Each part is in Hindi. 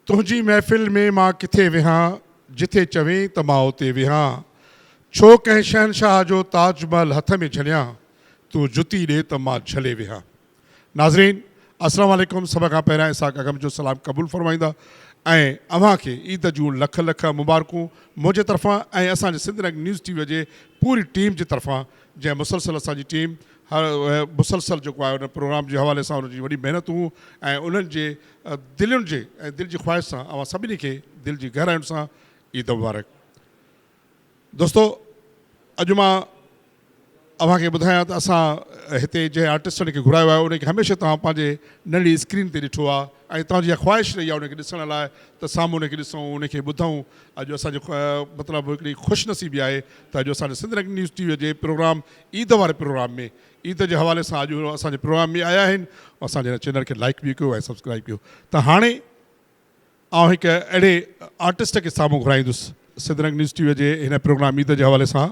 तुझी महफ़िल में मां किथे विहां, जिथे चवें त मां उते विहां। छो कंहिं शहनशाह जो ताजमहल हथ में झलियां, तूं जुती ॾे त मां झले विहां। नाज़रीन अस्सलाम वालेकुम। सभ खां पहिरियां इसाक अगम जो सलाम क़बूल फरमाईंदा ऐं अव्हां खे ईद जूं लख लख मुबारकूं मुंहिंजे तरफ़ां ऐं असांजे सिंध न्यूज़ टीवी जे पूरी टीम जे तरफ़ां, जंहिं मुसलसल असांजी टीम हर मुसलसल जेको आहे उन प्रोग्राम जे हवाले सां उनजी वॾी महिनतूं ऐं उन्हनि जे दिलुनि जे ऐं दिलि जी ख़्वाहिश सां अवां सभिनी खे दिलि जी गहराइयुनि सां ईद मुबारक। दोस्तो, अॼु मां अव्हां खे ॿुधायां त असां हिते जंहिं आर्टिस्टनि खे घुरायो आहे उनखे हमेशह तव्हां पंहिंजे नंढी स्क्रीन ते ॾिठो आहे ऐं तव्हांजी इहा ख़्वाहिश रही आहे उनखे ॾिसण लाइ त साम्हूं उनखे ॾिसूं, उनखे ॿुधूं। अॼु असांजो मतिलबु हिकिड़ी ख़ुशनसीबी आहे त अॼु असांजे सिंध न्यूज़ टीवीअ जे प्रोग्राम ईद वारे प्रोग्राम में ईद जे हवाले सां अॼु असांजे प्रोग्राम में आया आहिनि। असांजे चैनल खे लाइक बि कयो ऐं सब्सक्राइब कयो। त हाणे आउं हिकु अहिड़े आर्टिस्ट खे साम्हूं घुराईंदुसि सिंध न्यूज़ टीवीअ जे हिन प्रोग्राम ईद जे हवाले सां।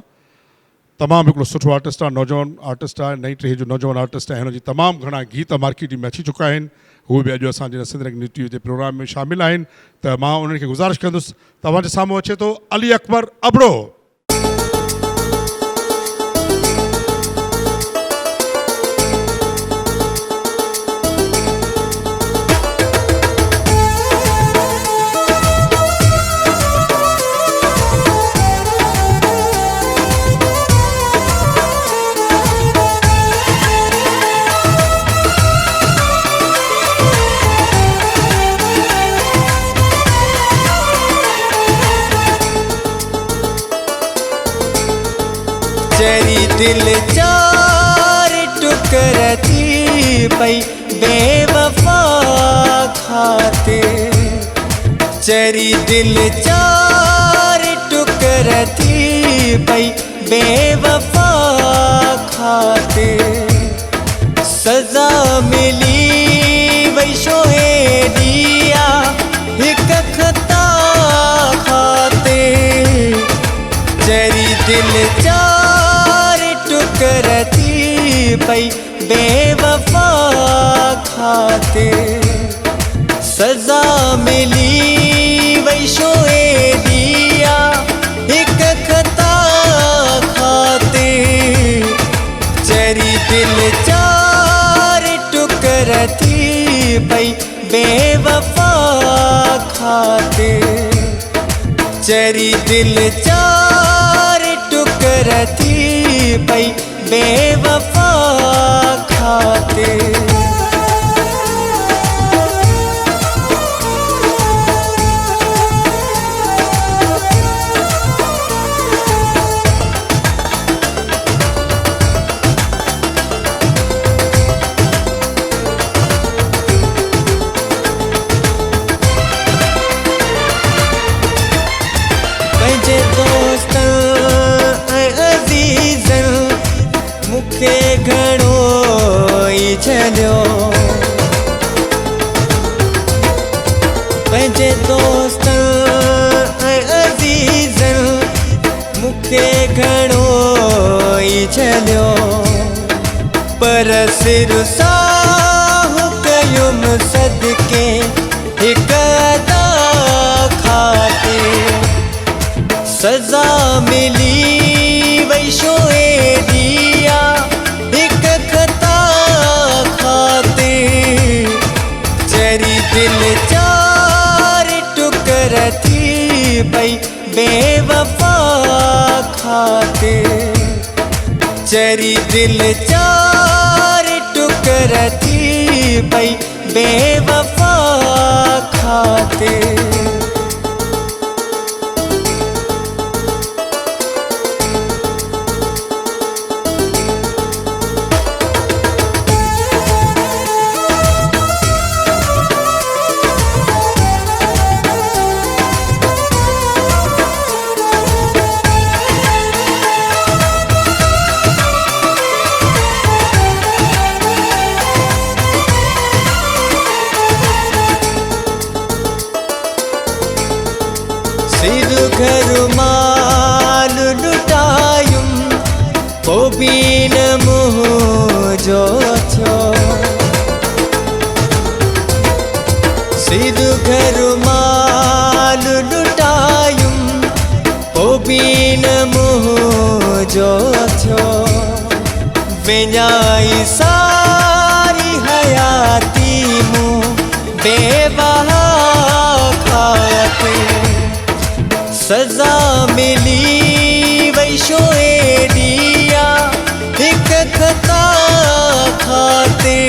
तमामु हिकिड़ो सुठो आर्टिस्ट आहे, नौजवान आर्टिस्ट आहे, नई टीह जो नौजवान आर्टिस्ट आहे। हुनजी तमामु घणा गीत मार्केट में अची चुका आहिनि, उहे बि अॼु असांजे सिंध न्यूज़ टीवी जे प्रोग्राम में शामिलु आहिनि। त मां उन्हनि खे गुज़ारिश कंदुसि, तव्हांजे साम्हूं अचे थो अली अकबर अबड़ो। चरी दिल चार टुकर थी पई बेवफा खातिर। चरी दिल चार टुकर थी पई बेवफा खातिर। सजा मिली वही शोहे दिया हिक खता खाते। चरी दिल करती पई बेवफा खातिर। सजा मिली वही शोए दिया एक खता खातिर। चरी दिल चार टुकरती पई बेवफा खातिर। चरी दिल चार टुकरती पई बेवफा खातिर। पंहिंजे दोस्तन ऐं अज़ीज़न मूंखे घणो ई झलियो। पंहिंजे दोस्तन ऐं अज़ीज़न मूंखे घणो ई झलियो। पर सिर साहु कयुमि सदके हिक अदा खातिर। सजा मिली वही शोए दिया हिक खता खातिर। चरी दिल चार टुकरती पई बेवफा खातिर। चरी दिल चार टुकरती पई बेवफा खातिर। सिर घर माल लुटायुम पोइ बि न मुंहिंजो थियो। सिधु घर माल लुटायुम पोबीन मुँह जो थो विञाई सारी हयाती मुँह बेवहा खाते सजा मिली वैशोए दिया एक खता खाते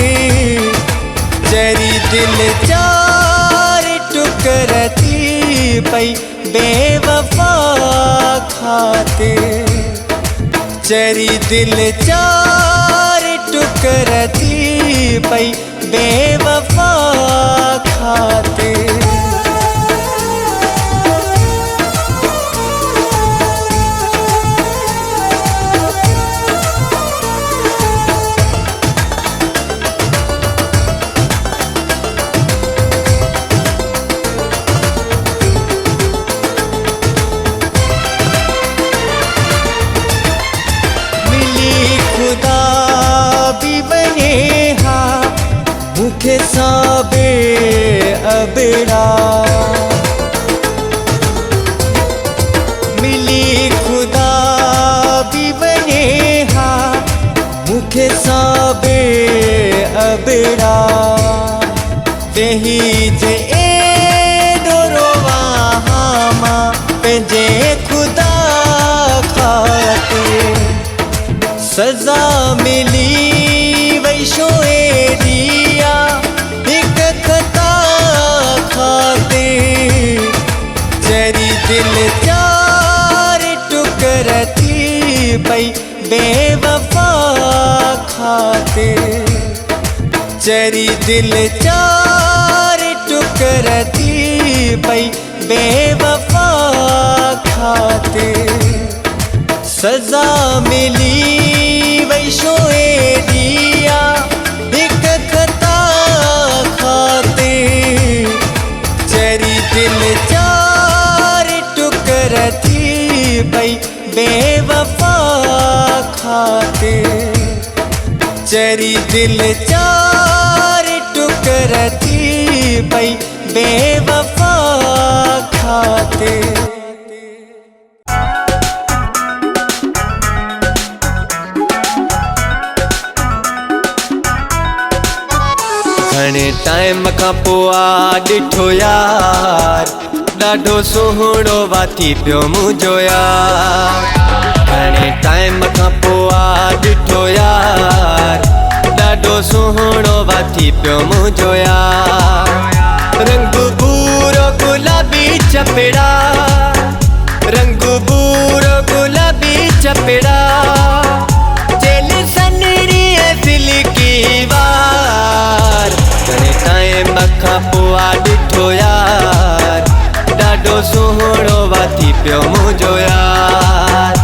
जरी दिल चार टुकरती पई बेवफा खाते जरी दिल चार टुकरती पई बेवफा खाते मुखे साबे अबड़ा मिली खुदा भी बने हा मुखे साबे अबड़ा तेही जे डोरोवा हामा पंजे खुदा खाते सजा मिली वैशोए दिया एक खता खाते जरी दिल चार टुकरती पई बेवफा खाते जरी दिल चार टुकरती पई बेवफा खाते सजा मिली वैशोए दिया एक खता खाते जरी दिल चार टुकरती पई बेवफा खाते जरी दिल चार टुकरती पई बेवफा खाते घणे टाइम खां पोइ ॾिठो यार ॾाढो सुहिणो वाथी पियो मुंहिंजो यार घणे टाइम खां पोइ ॾिठो यार ॾाढो सुहिणो वाथी पियो मुंहिंजो यार रंग बूरो गुलाबी चपेड़ा रंग बूरो गुलाबी चपेड़ा जेल सनरी सिल्की वार घणे टाइम खां पोइ ॾिठो यार ॾाढो सुहिणो वाथी पियो मुंहिंजो यार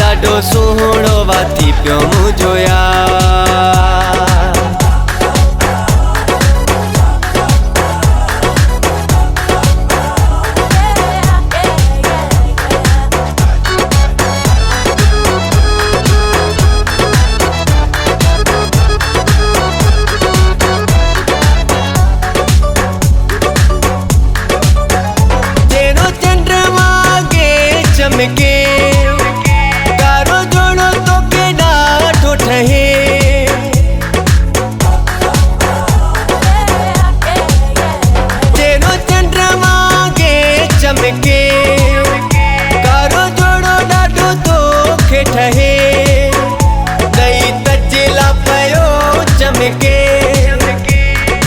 ॾाढो सुहिणो वाथी पियो मुंहिंजो यार चमके कारो जोड़ो तो के डाठो ठहे तेरो चंद्रमा के चमके कारो जोड़ो डाठो तो के ठहे दई तजला पयो चमके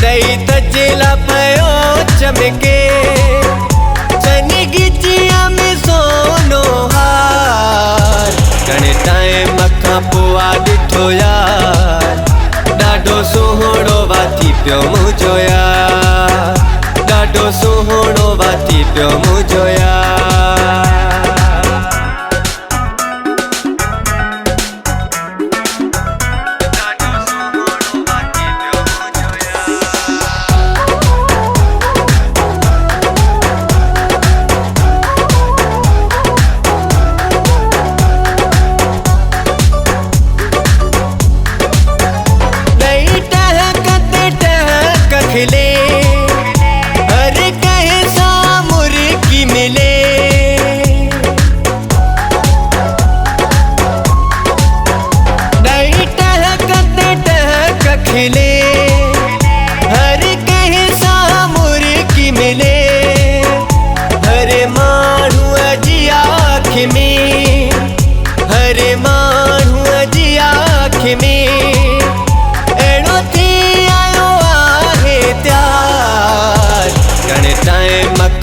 दई तजला पयो चमके चनी गिचिया में सोनो हार घणे टाइम खां पोइ ॾिठो यार ॾाढो सुहिणो वाथी पियो मुंहिंजो यार ॾाढो सुहिणो वाथी पियो मुंहिंजो यार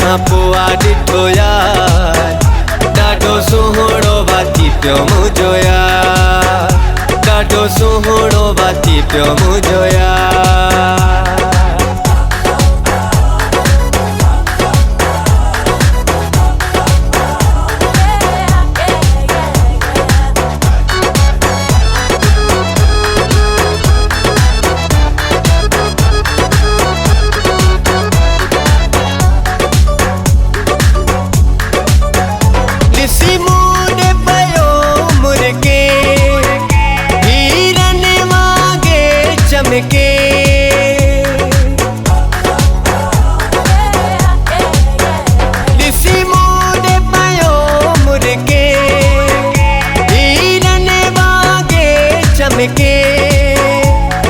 मखां पोइ ॾिठो यार ॾाढो सुहिणो वाती पियो मुंहिंजो यार ॾाढो सुहिणो वाती पियो मुंहिंजो यार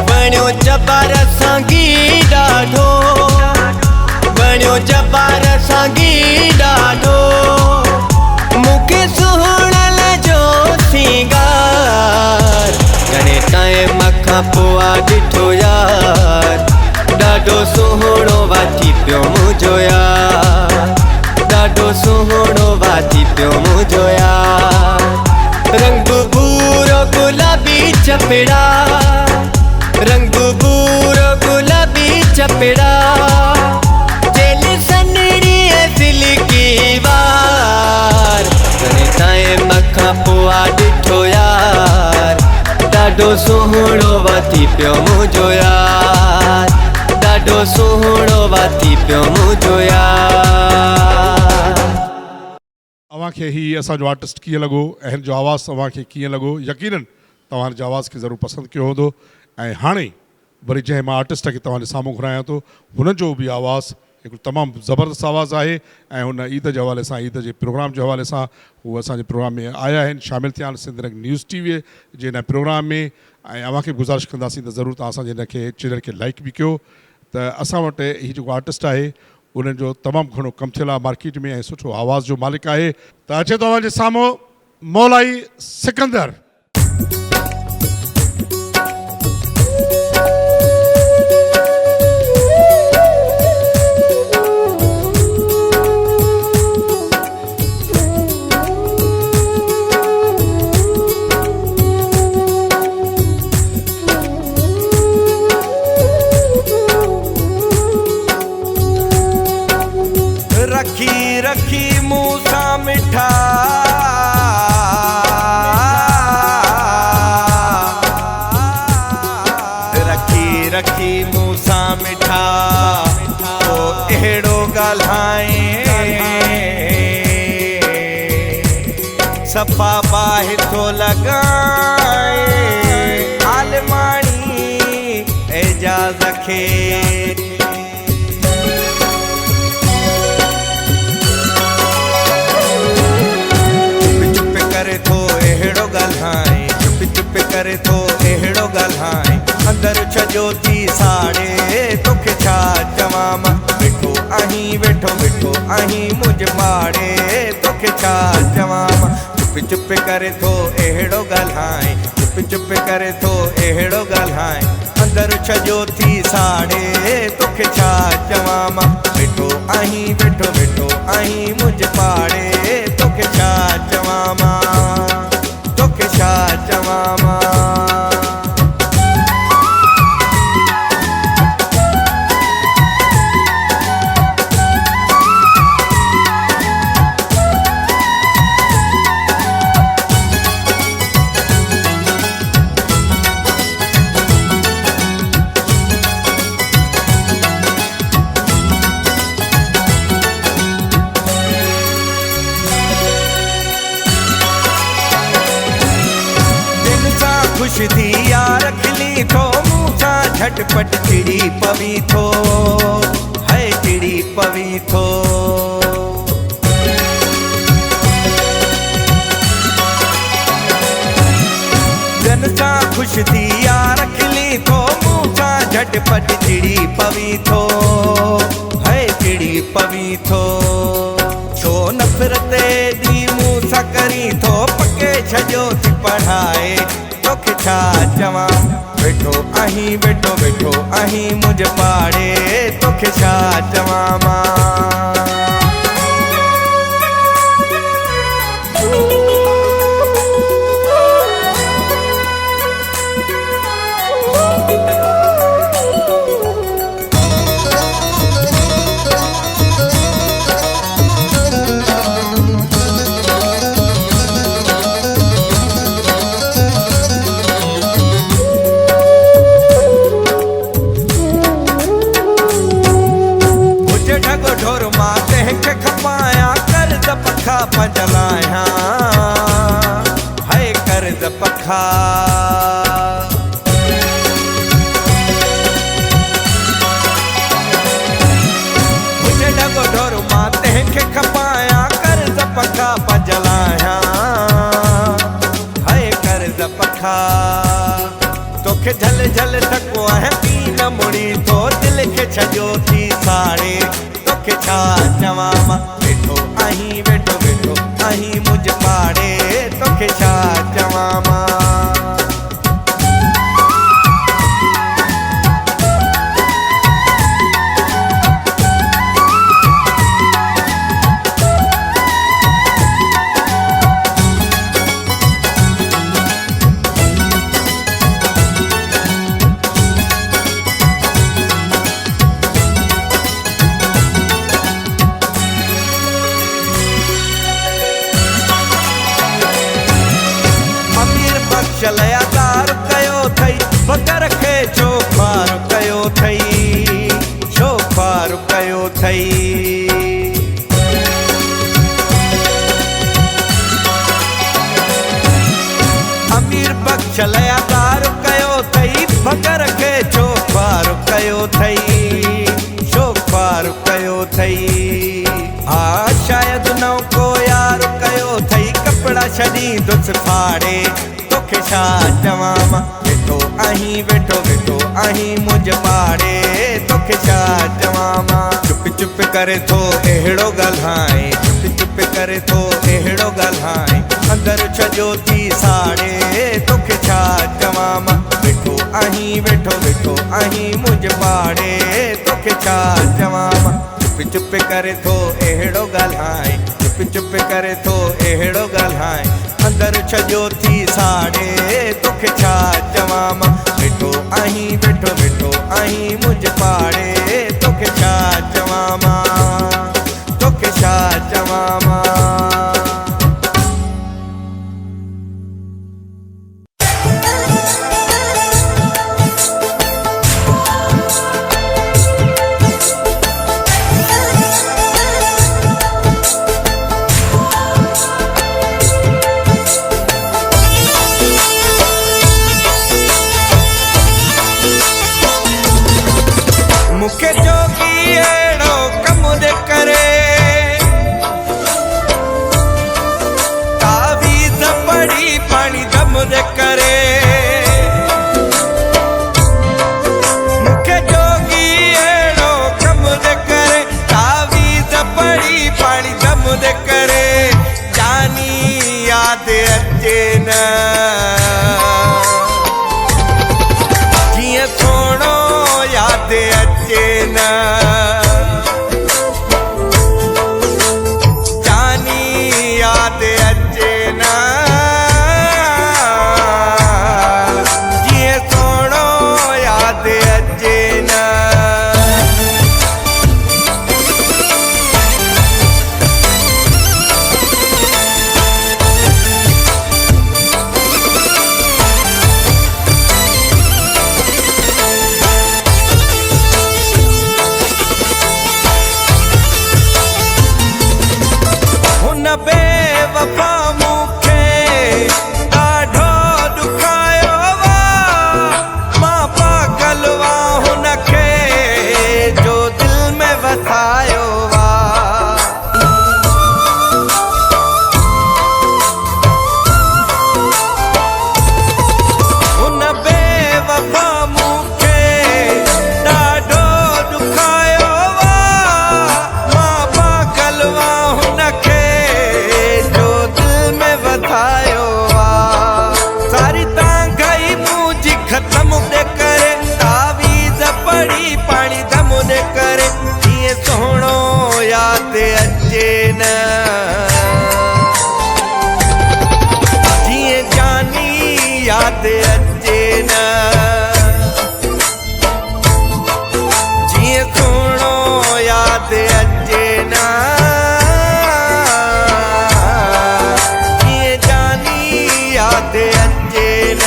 बणियो जबार सांगी ॾाढो बणियो जबार सांगी ॾाढो मूंखे सुहिणल जो सिंगार घणे टाइम खां पोइ ॾिठो यार ॾाढो सुहिणो वाती पियो मुंहिंजो यार ॾाढो सुहिणो वाती पियो मुंहिंजो यार रंग भूरो गुलाबी चपड़ा रंग भूरो गुलाबी चपड़ा जेल सनड़ी सिल्की वार घणे टाइम खां पोइ ॾिठो यार ॾाढो सुहिणो वाती पियो मुंहिंजो यार ॾाढो सुहिणो वाती पियो मुंहिंजो यार तव्हांखे ही असांजो आर्टिस्ट कीअं लॻो ऐं हिन जो आवाज़ु तव्हांखे कीअं लॻो यकीनन तव्हांजे आवाज़ खे ज़रूरु पसंदि कयो हूंदो ऐं हाणे वरी जंहिं मां आर्टिस्ट खे तव्हांजे साम्हूं घुरायां थो हुन जो बि आवाज़ु हिकिड़ो तमामु ज़बरदस्त आवाज़ु आहे ऐं हुन ईद जे हवाले सां ईद जे प्रोग्राम जे हवाले सां उहे असांजे प्रोग्राम में आया आहिनि शामिलु थिया आहिनि सिंध न्यूज़ टीवीअ जे हिन प्रोग्राम में ऐं अव्हांखे गुज़ारिश कंदासीं त ज़रूरु तव्हां असांजे हिन खे चैनल खे लाइक बि कयो त असां वटि हीउ जेको आर्टिस्ट आहे उन्हनि जो तमामु घणो कमु थियल आहे मार्केट में ऐं सुठो आवाज़ जो मालिक आहे त अचे तव्हांजे साम्हूं मौलाई सिकंदर रखी रखी मुँह सा मिठा रखी रखी मुँह सा मिठा तो अहिड़ो ॻाल्हाए सफ़ा बाहि थो लॻाए आलमाणी एजाज़ खे करे थो अहिड़ो ॻाल्हाए चुप चुप करे थो अहिड़ो ॻाल्हाए अंदरि छजो थी साड़े तोखे छा चवां मां वेठो आहीं मुंहिंजे पाड़े तोखे छा चवां मां चुप चुप करे थो अहिड़ो ॻाल्हाए चुप करे थो अहिड़ो ॻाल्हाए अंदरि छजो थी साड़े तोखे छा चवां मां वेठो आहीं मुंहिंजे पाड़े तोखे छा चवां मां तोखे छा चवां मां खुश थी यार खिली थो मुँह सां झटपट चिड़ी पवी थो है चिड़ी पवी थो जन सां खुश थी यार खिली थो मुँह सां झटपट चिड़ी पवी थो है चिड़ी पवी थो छो नफ़रत दी मुँह सां करी थो पके छजो थी पढ़ाए तोखे छा चवां वेठो आहीं मुंहिंजे पाड़े तोखे छा चवां मां पंजलाया है कर्ज पखा मुझे डगो ढोर माते खे खपाया कर्ज पखा पंजलाया है कर्ज पखा तोखे झल झल थको है पी न मुड़ी तो दिल के छजो थी साड़े तोखे छा चवां मां वेठो आहीं मुझ पाड़े तोखे छा चवां मां चलयादार कयो थई बकर खे चोखार कयो थई चोखार कयो थई अमीर बख्श लयादार कयो थई बकर खे चोखार कयो थई चोखार कयो थई हा शायद नौ को यार कयो थई कपड़ा छड़ी दुस फाड़े तोखे छा चवां मां वेठो आहीं मुझ पाड़े तोखे छा चवां मां चुप चुप करे थो अहिड़ो ॻाल्हाए चुप करे थो अहिड़ो ॻाल्हाए अंदर छजो थी साड़े तोखे छा चवां मां वेठो आहीं मुझ पाड़े तोखे छा चवां मां चुप करे थो अहिड़ो ॻाल्हाए चुप करे थो अहिड़ो ॻाल्हाए अंदर छजो थी साड़े तोखे छा चवां मां वेठो आहीं मुझ पाड़े तोखे छा चवां मां तोखे छा चवां मां मुखे जोगी अहिड़ो कम दे करे तावीज़ पढ़ी पाणी दम दे करे मुखे जोगी अहिड़ो कम दे करे तावीज़ पढ़ी पाणी दम दे करे जानी याद अचे न जीअं थोड़ो याद अचे न जानी याद अचे न जीअं थोड़ो याद अचे न बेवफा मुखे ॾाढो दुखायो वा मां पागल वा हुनखे जो दिल में वसायो वा हुन बेवफा मुखे ॾाढो दुखायो वा मां पागल वा हुनखे सारी तांगाई मुझी खत्म दे करे तावीज़ पढ़ी पाणी दम दे करे जीअं सोहणो याद अचे न जीअं जानी याद अचे न जीअं सोहणो याद अचे न याद अचे न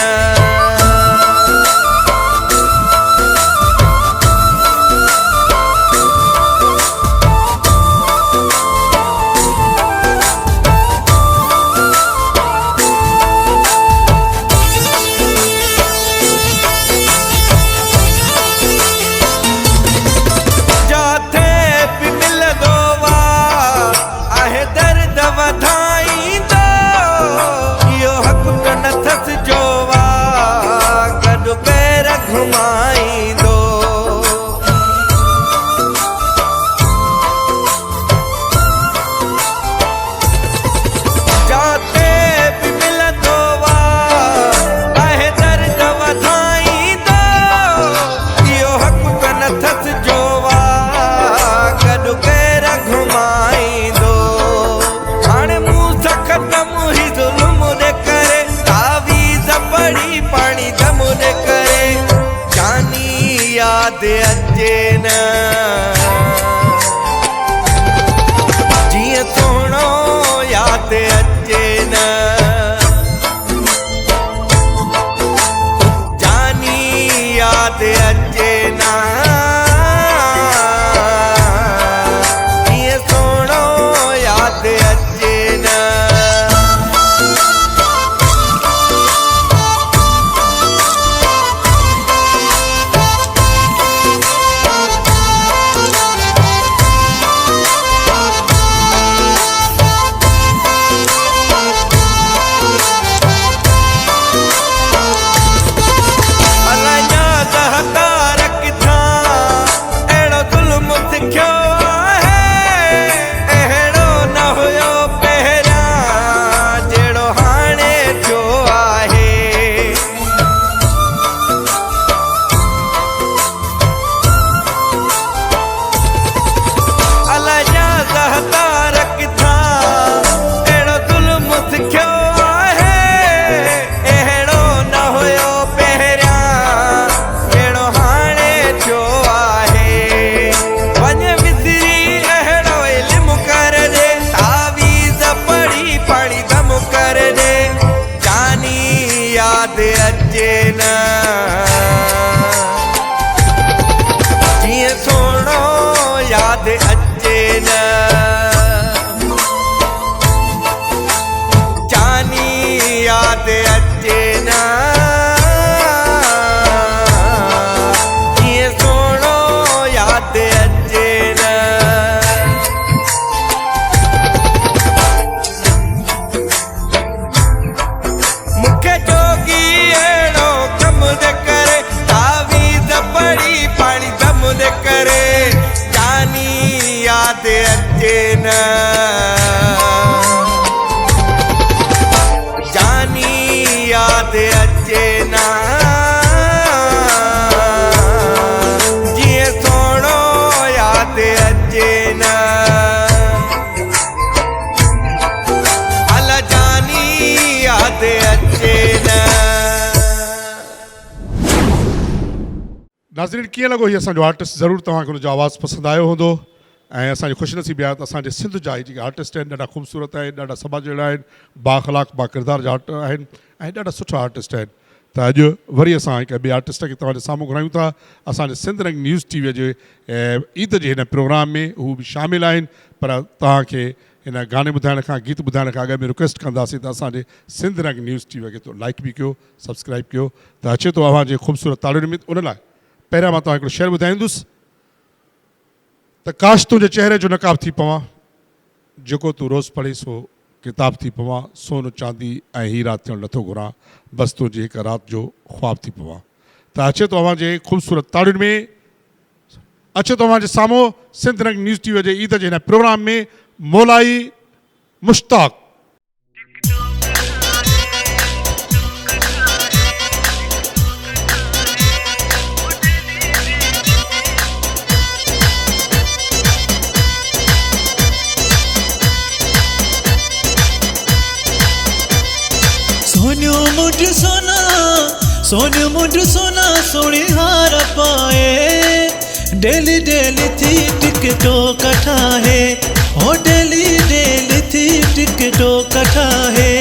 अचे न जानी याद अचे न जीअं सोणो याद अचे न अला जानी याद अचे न। नाज़रीन कीअं लॻो हीअ असांजो आर्टिस्ट ज़रूरु तव्हांखे हुनजो आवाज़ु पसंदि आयो हूंदो ऐं असांजी ख़ुशनसीबी आहे त असांजे सिंध जा जेके आर्टिस्ट आहिनि ॾाढा ख़ूबसूरत आहिनि, ॾाढा समाज जहिड़ा आहिनि, बाख़लाक बाकिरदार जा आहिनि ऐं ॾाढा सुठा आर्टिस्ट आहिनि। त अॼु वरी असां हिकु ॿिए आर्टिस्ट खे तव्हांजे साम्हूं घुरायूं था असांजे सिंध रंग न्यूज़ टीवीअ जे ईद जे हिन प्रोग्राम में हू बि शामिल आहिनि। पर तव्हांखे हिन गाने ॿुधाइण खां गीत ॿुधाइण खां अॻु में रिक्वेस्ट कंदासीं त असांजे सिंध रंग न्यूज़ टीवीअ खे तो लाइक बि कयो, सब्सक्राइब कयो त अचे थो अव्हांजे ख़ूबसूरत ताड़ियुनि में। उन लाइ पहिरियां मां तव्हांखे हिकिड़ो शेर ॿुधाईंदुसि त काश तुंहिंजे चहिरे जो नकाब थी पवां, जेको तूं रोज़ु पढ़ी सो किताब थी पवां, सोन चांदी ऐं हीरा थियणु नथो घुरां, बसि तुंहिंजी हिकु राति जो ख़्वाब थी पवां। त अचे थो अव्हांजे ख़ूबसूरत ताड़ियुनि में, अचे थो अव्हांजे साम्हूं सिंध रंग न्यूज़ टीवीअ जे ईद जे हिन प्रोग्राम में मौलाई मुश्ताक। सोनियो मुंड सोना सोनी हार पाए डेली डेली थी टिकटो कठा है ओ डेली डेली थी टिकटो कठा है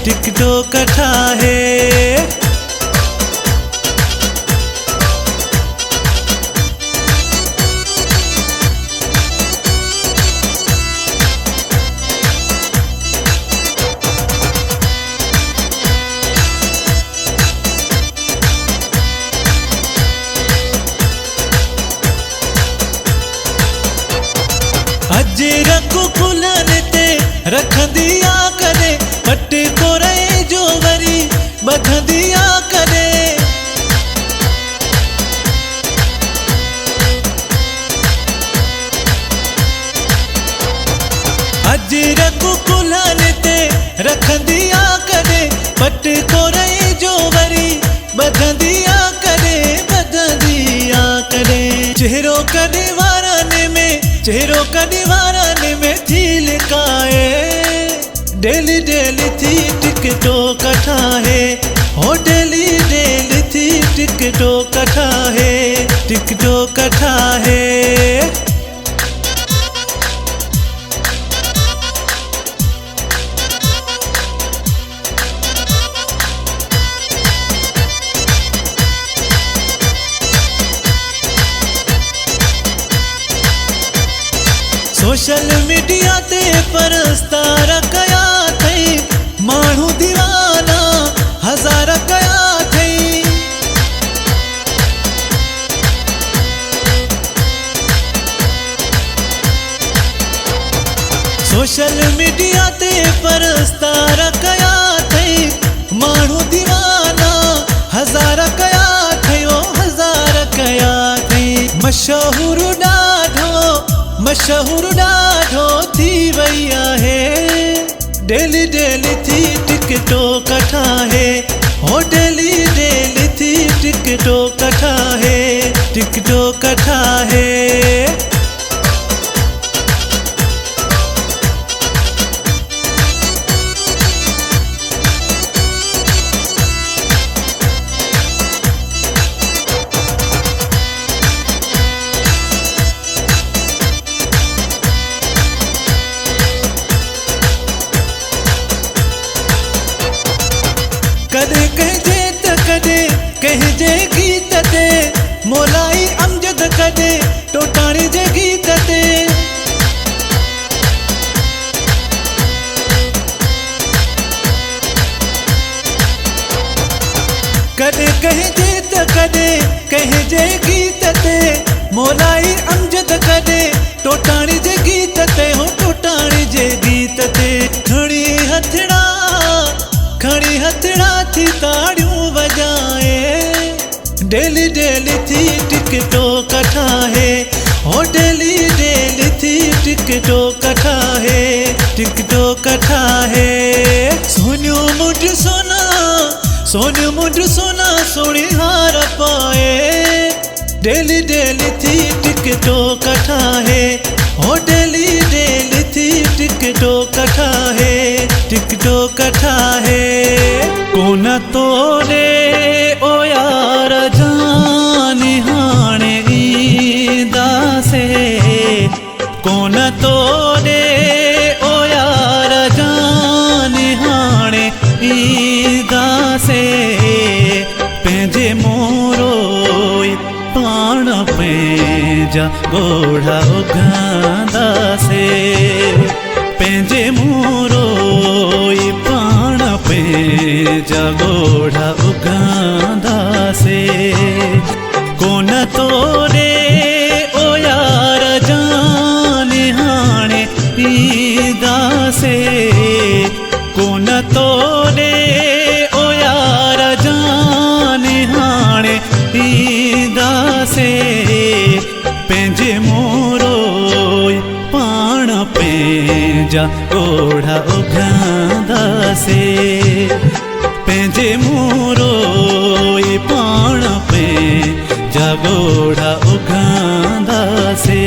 टिकटो कठा है। रखंदिया करे पट कोरे जो वरी बधंदिया करे अज रखो कुल्हन ते रखंदिया करे पट कोरे जो वरी बधंदिया करे चेहरो कॾहिं वारनि में थी लिकाए डेली डेली थी टिकटो कठा है ओ डेली डेली थी टिकटो कठा है टिकटो कठा है। सोशल मीडिया ते परस्तार कया थई माण्हू दीवाना हज़ार कया थई सोशल मीडिया ते परस्तार कया थई माण्हू दीवाना हज़ार कया थई ओ हज़ार कया थई मशहूर ॾाढो थी वई आहे डेली डेली थी टिकटो कठा है ओ डेली डेली थी टिकटो कठा है टिकटो कठा है। कदे कहजे त कदे कहजे गीत ते मोलाई अमजद कदे कठा है सोनियो मुंड सोना सोनियो मुंड सोना सोनी हार पाए डेली डेली थी टिकटो कठा है ओ डेली डेली थी टिकटो कठा है टिकटो कठा है कोन तोरे ओ यार जानी हाणे ईंदा से कोन तोरे ओ यार जानी हाणे ईंदा से पंहिंजे मोरोई पाण पंहिंजा ॻोढ़ा उगांदा से पंहिंजे मोरोई पाण पंहिंजा ॻोढ़ा उगांदा से कोन तोरे ओ यार जाने हाणे ईंदा से कोन तोरे ओ यार जाने हाणे ईंदा से पंहिंजे मोरोई पाण पंहिंजा ॻोढ़ा उगांदा से पंहिंजे मोरोई पाण पंहिंजा ॻोढ़ा उगांदा से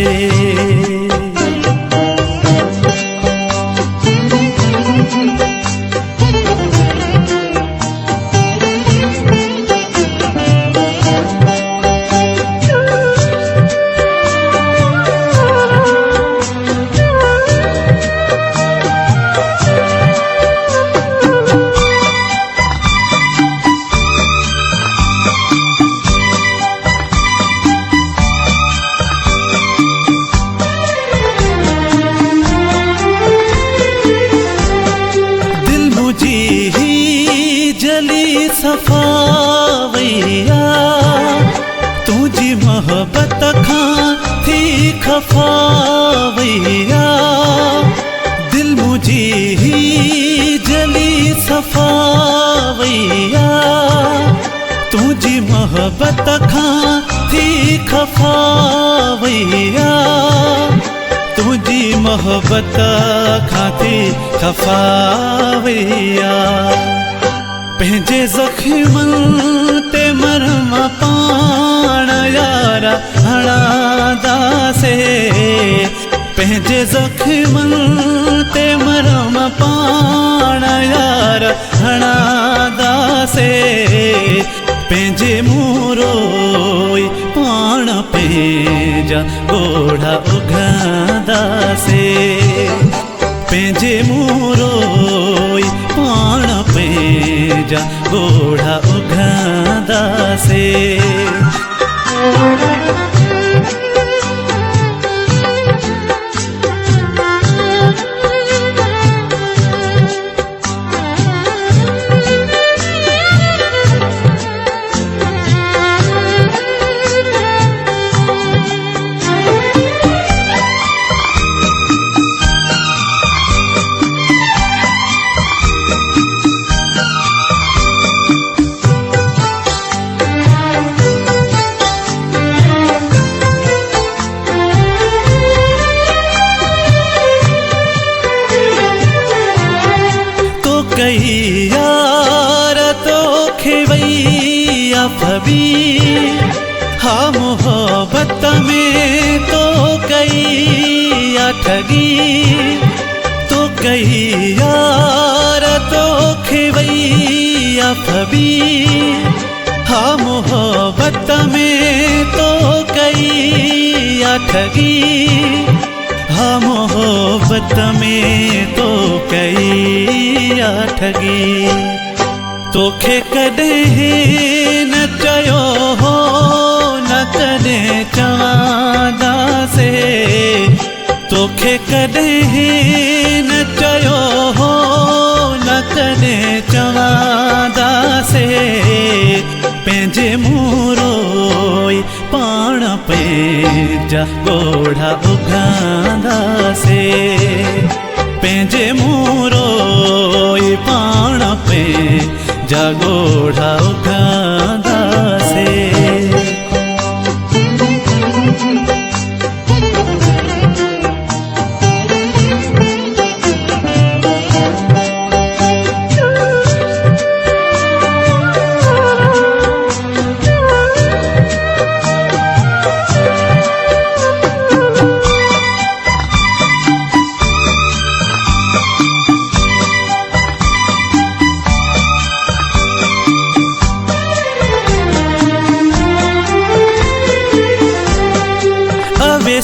सफ़ा वैया तुझी मोहब्बत खां थी खफ़ा वैया दिल मुझी ही जली सफ़ा वैया तुझी मोहब्बत खां थी खफ़ा वैया तुझी मोहब्बत खां थी खफ़ा वैया पंहिंजे ज़ख़्मनि ते मरहम पाण यार हणंदा से पंहिंजे ज़ख़्मनि ते मरहम पाण यार हणंदा से पंहिंजे मोरोई पाण पंहिंजा ॻोढ़ा उगांदा से पंहिंजे मोरोई पाण पंहिंजा ॻोढ़ा उगांदा से कई यार तोखे वई अफ़बी हा मोहब्बत में तो कई ठगी तो कई यार तोखे वई अफ़बी हा मोहब्बत में तो कई ठगी हा मोहब्बत में तो कई ठगी तोखे कॾहिं न चयो हो न कॾहिं चवंदा से तोखे कॾहिं न चयो हो न कॾहिं चवंदा से पंहिंजे मोरोई पाण पंहिंजा ॻोढ़ा उगांदा से पंहिंजे मोरोई पाण पंहिंजा ॻोढ़ा उगांदा से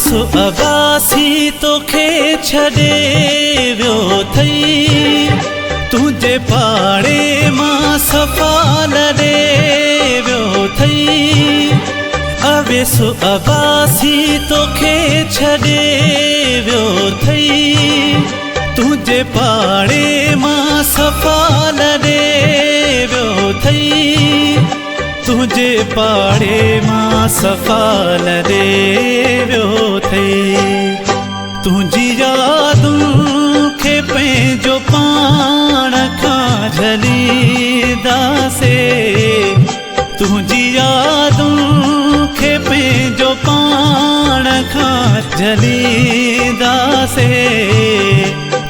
सो अबासी तोखे छॾे वियो थई तुंहिंजे पाड़े मां सफ़ा लॾे वियो थई अवे सो अबासी तोखे छॾे वियो थई तुंहिंजे पाड़े मां सफ़ा लॾे वियो थई तुंहिंजे पाड़े मां सफ़ा लॾे वियो थई तुंहिंजी यादुनि खे पंहिंजो पाण खां झलींदासीं तुंहिंजी यादुनि खे पंहिंजो पाण खां झलींदासीं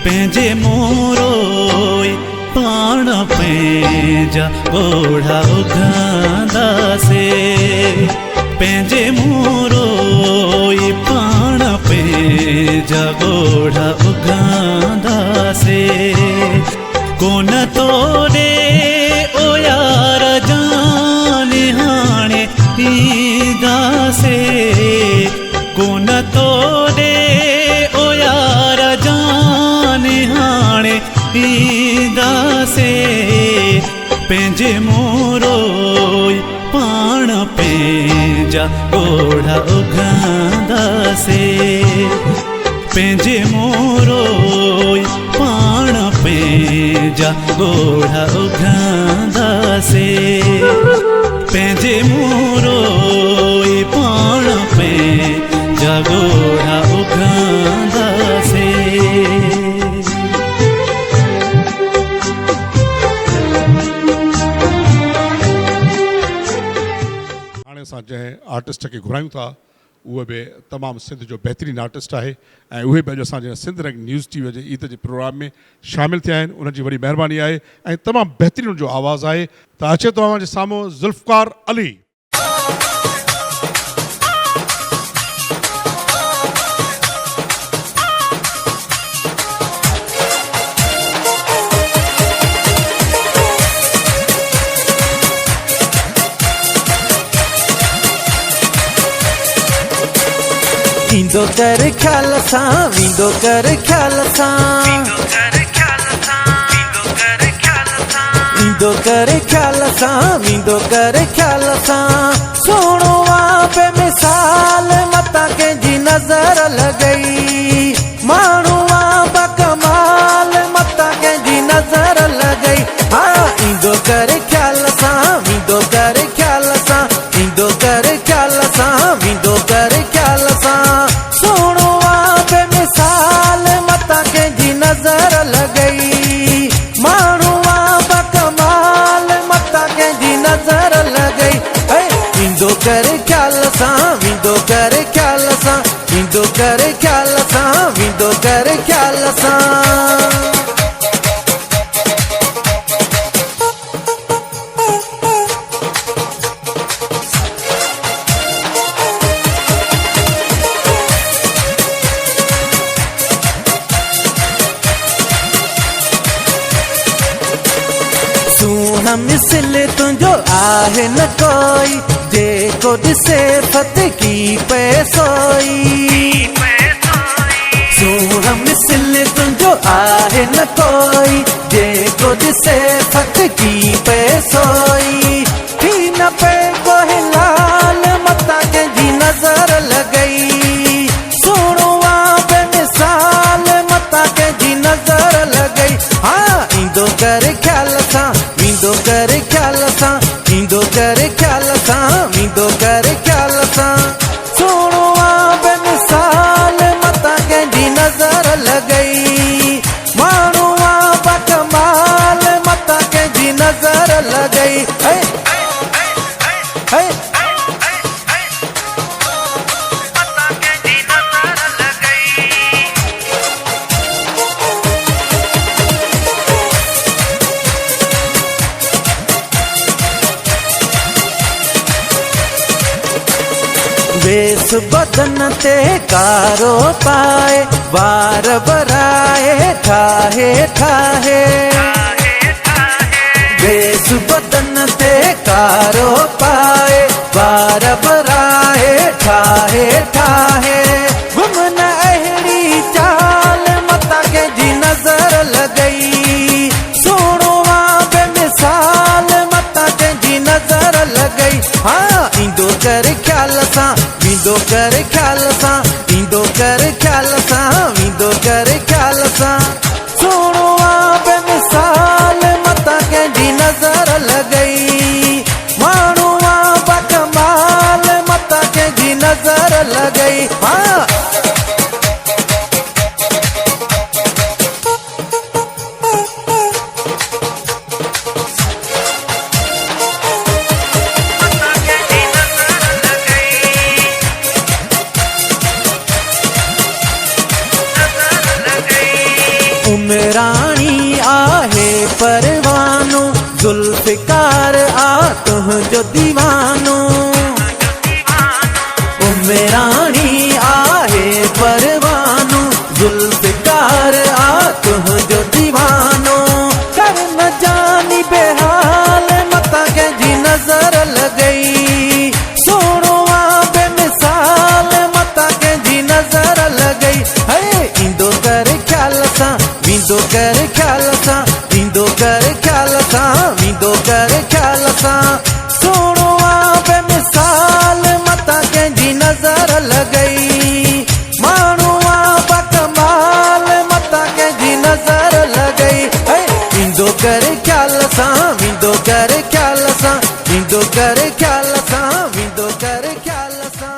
पंहिंजे मोरोई पाण पंहिंजा ॻोढ़ा उगांदासीं पंहिंजे मोरोई पाण पंहिंजा ॻोढ़ा उगांदासीं कोन तोड़े ओ यार जाने हाणे ईंदासीं कोन तोड़े ओ यार जाने हाणे ईंदासीं पंहिंजे मोरोई पाण पंहिंजा ॻोढ़ा उगांदासीं पंहिंजे मोरोई पाण पंहिंजा ॻोढ़ा उगांदासीं पंहिंजे मोरोई पाण पंहिंजा ॻोढ़ा उगांदासीं असां जंहिं आर्टिस्ट खे घुरायूं था उहे बि तमामु सिंध जो बहितरीनु आर्टिस्ट आहे ऐं उहे बि अॼु असांजे सिंध रंग न्यूज़ टीवीअ जे ईद जे प्रोग्राम में शामिलु थिया आहिनि उन्हनि जी वॾी महिरबानी आहे ऐं तमामु बहितरीनु जो आवाज़ु आहे त अचे तव्हां जे साम्हूं ज़ुल्फ़कार अली ईंदो कर ख्याल सां वींदो कर ख्याल सां ईंदो कर ख्याल सां वींदो कर ख्याल सां सोणो आहे बेमिसाल मतां कंहिंजी नज़र लॻई माण्हू आहे बकमाल मतां कंहिंजी नज़र लॻई हा ईंदो कर ख्याल सां वींदो कर ख्याल सां ईंदो कर ख्याल सां वींदो कर ख्याल सां सोणो आहे बेमिसाल मतां कंहिंजी नज़र लॻई माण्हू आहे बकमाल मतां कंहिंजी नज़र लॻई ईंदो कर ख्याल सां वींदो कर ख्याल सां ईंदो कर ख्याल सां वींदो कर ख्याल सां मिसल तुंहिंजो आहे न कोई जेको ॾिसे फत की पैसोई सूह मिसल तुंहिंजो आहे न कोई जेको ॾिसे फत की पैसोई थी न पे कोई लाल मतां कंहिंजी नज़र लॻई सुहिणो आहे बेमिसाल मतां कंहिंजी नज़र लॻई हा ईंदो कर ख्याल सां वींदो कर ख्याल सां ईंदो कर ख्याल सां वींदो कर ख्याल सां सुहिणो आहे बेमिसाल मतां कंहिंजी नज़र लॻई माण्हू आहे बकमाल मतां कंहिंजी नज़र लॻई वेस बदन ते कारो पाए वार बराए ठाहे ठाहे वेस बदन ते कारो पाए वार बराए ठाहे ठाहे ख्याल सां सोणो आ बेमिसाल मता कंहिंजी नज़र लॻई माण्हू आ बकमाल मता कंहिंजी नज़र लॻई हाँ उमराणी आहे परवानो जुल्फ़िकार आ तुंहिंजो दीवानो उमराणी आहे परवानो जुल्फ़िकार आ तुंहिंजो दीवानो कर न जानी बेहाल मता कंहिंजी नज़र लॻई सोणो आ बेमिसाल मता कंहिंजी नज़र लॻई हे ईंदो कर ख्याल सां वींदो कर ख्याल सां ईंदो कर ख्याल सां वींदो कर ख्याल सां सोणो आ बेमिसाल मता कंहिंजी नज़र लॻई माण्हू आ बकमाल मता कंहिंजी नज़र लॻई हे ईंदो कर ख्याल सां वींदो कर ख्याल सां वींदो कर ख्याल सां वींदो कर ख्याल सां